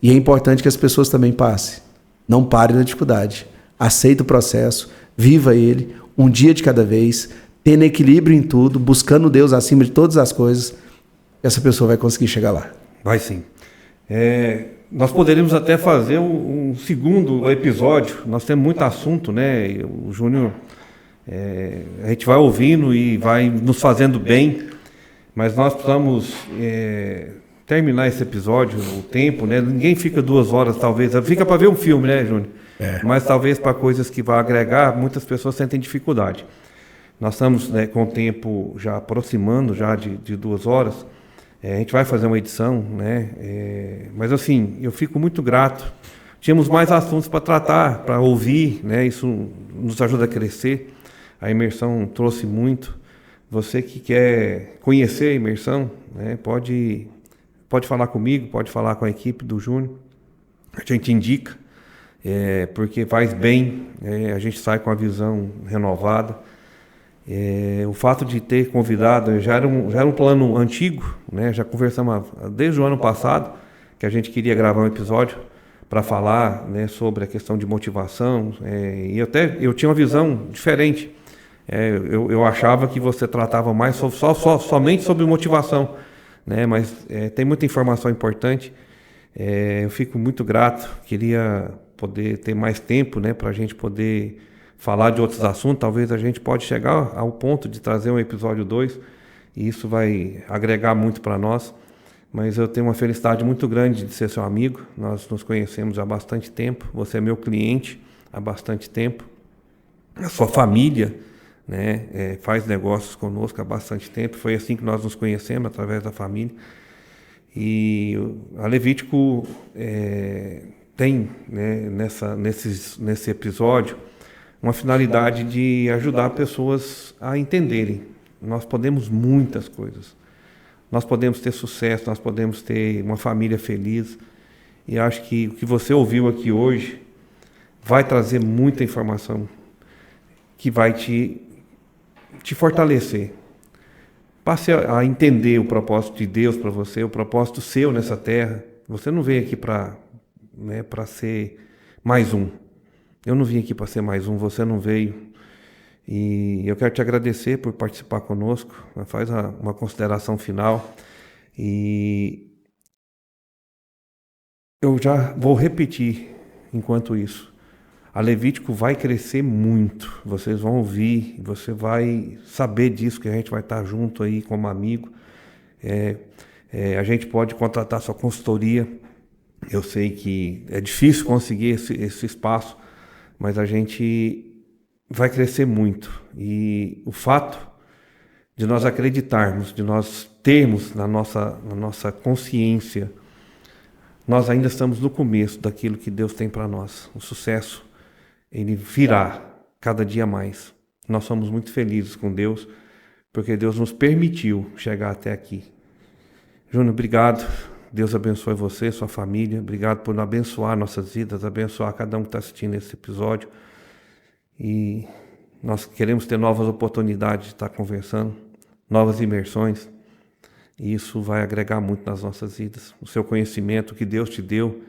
S3: E é importante que as pessoas também passem. Não pare na dificuldade. Aceite o processo, viva ele, um dia de cada vez, tendo equilíbrio em tudo, buscando Deus acima de todas as coisas, essa pessoa vai conseguir chegar lá.
S2: Vai sim. Nós poderíamos até fazer um segundo episódio. Nós temos muito assunto, né? O Júnior, a gente vai ouvindo e vai nos fazendo bem, mas nós precisamos terminar esse episódio, o tempo, né? Ninguém fica 2 horas, talvez. Fica para ver um filme, né, Júnior? Mas talvez para coisas que vão agregar, muitas pessoas sentem dificuldade. Nós estamos, né, com o tempo já aproximando já de 2 horas. A gente vai fazer uma edição, né? Mas assim, eu fico muito grato. Tínhamos mais assuntos para tratar, para ouvir, né? Isso nos ajuda a crescer. A imersão trouxe muito. Você que quer conhecer a imersão, né? Pode falar comigo, pode falar com a equipe do Júnior. A gente indica, porque faz bem, a gente sai com a visão renovada. O fato de ter convidado já era um plano antigo, né? Já conversamos desde o ano passado que a gente queria gravar um episódio para falar, né, sobre a questão de motivação, e eu tinha uma visão diferente. Eu achava que você tratava mais somente sobre motivação, né? Mas tem muita informação importante. Eu fico muito grato, queria poder ter mais tempo, né, para a gente poder falar de outros assuntos. Talvez a gente pode chegar ao ponto de trazer um episódio 2, e isso vai agregar muito para nós. Mas eu tenho uma felicidade muito grande de ser seu amigo. Nós nos conhecemos há bastante tempo. Você é meu cliente há bastante tempo. A sua família, né, faz negócios conosco há bastante tempo. Foi assim que nós nos conhecemos, através da família. E a Levítico tem, né, nesse episódio uma finalidade de ajudar pessoas a entenderem. Nós podemos muitas coisas. Nós podemos ter sucesso, nós podemos ter uma família feliz. E acho que o que você ouviu aqui hoje vai trazer muita informação que vai te fortalecer. Passe a entender o propósito de Deus para você, o propósito seu nessa terra. Você não veio aqui para ser mais um. Eu não vim aqui para ser mais um, você não veio. E eu quero te agradecer por participar conosco. Faz uma consideração final. E eu já vou repetir enquanto isso. A Levítico vai crescer muito. Vocês vão ouvir, você vai saber disso, que a gente vai estar junto aí como amigo. A gente pode contratar sua consultoria. Eu sei que é difícil conseguir esse espaço, mas a gente vai crescer muito. E o fato de nós acreditarmos, de nós termos na nossa consciência, nós ainda estamos no começo daquilo que Deus tem para nós. O sucesso, ele virá cada dia mais. Nós somos muito felizes com Deus, porque Deus nos permitiu chegar até aqui. Júnior, obrigado. Deus abençoe você, sua família. Obrigado por abençoar nossas vidas, abençoar cada um que está assistindo esse episódio. E nós queremos ter novas oportunidades de estar conversando, novas imersões. E isso vai agregar muito nas nossas vidas. O seu conhecimento que Deus te deu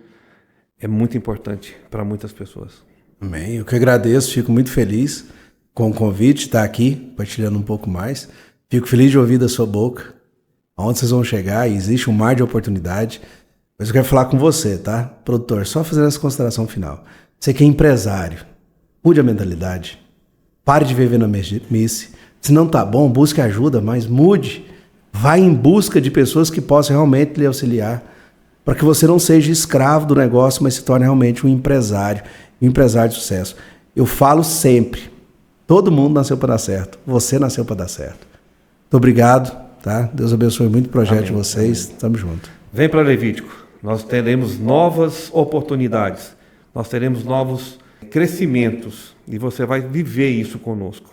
S2: é muito importante para muitas pessoas.
S3: Amém. Eu que agradeço, fico muito feliz com o convite de estar aqui, partilhando um pouco mais. Fico feliz de ouvir da sua boca aonde vocês vão chegar, e existe um mar de oportunidade. Mas eu quero falar com você, tá? Produtor, só fazendo essa consideração final. Você que é empresário, mude a mentalidade. Pare de viver na mesmice. Se não tá bom, busque ajuda, mas mude. Vai em busca de pessoas que possam realmente lhe auxiliar, para que você não seja escravo do negócio, mas se torne realmente um empresário de sucesso. Eu falo sempre, todo mundo nasceu para dar certo. Você nasceu para dar certo. Muito obrigado, tá? Deus abençoe muito o projeto de vocês. Amém. Tamo junto.
S2: Vem para Levítico. Nós teremos novas oportunidades. Nós teremos novos crescimentos. E você vai viver isso conosco.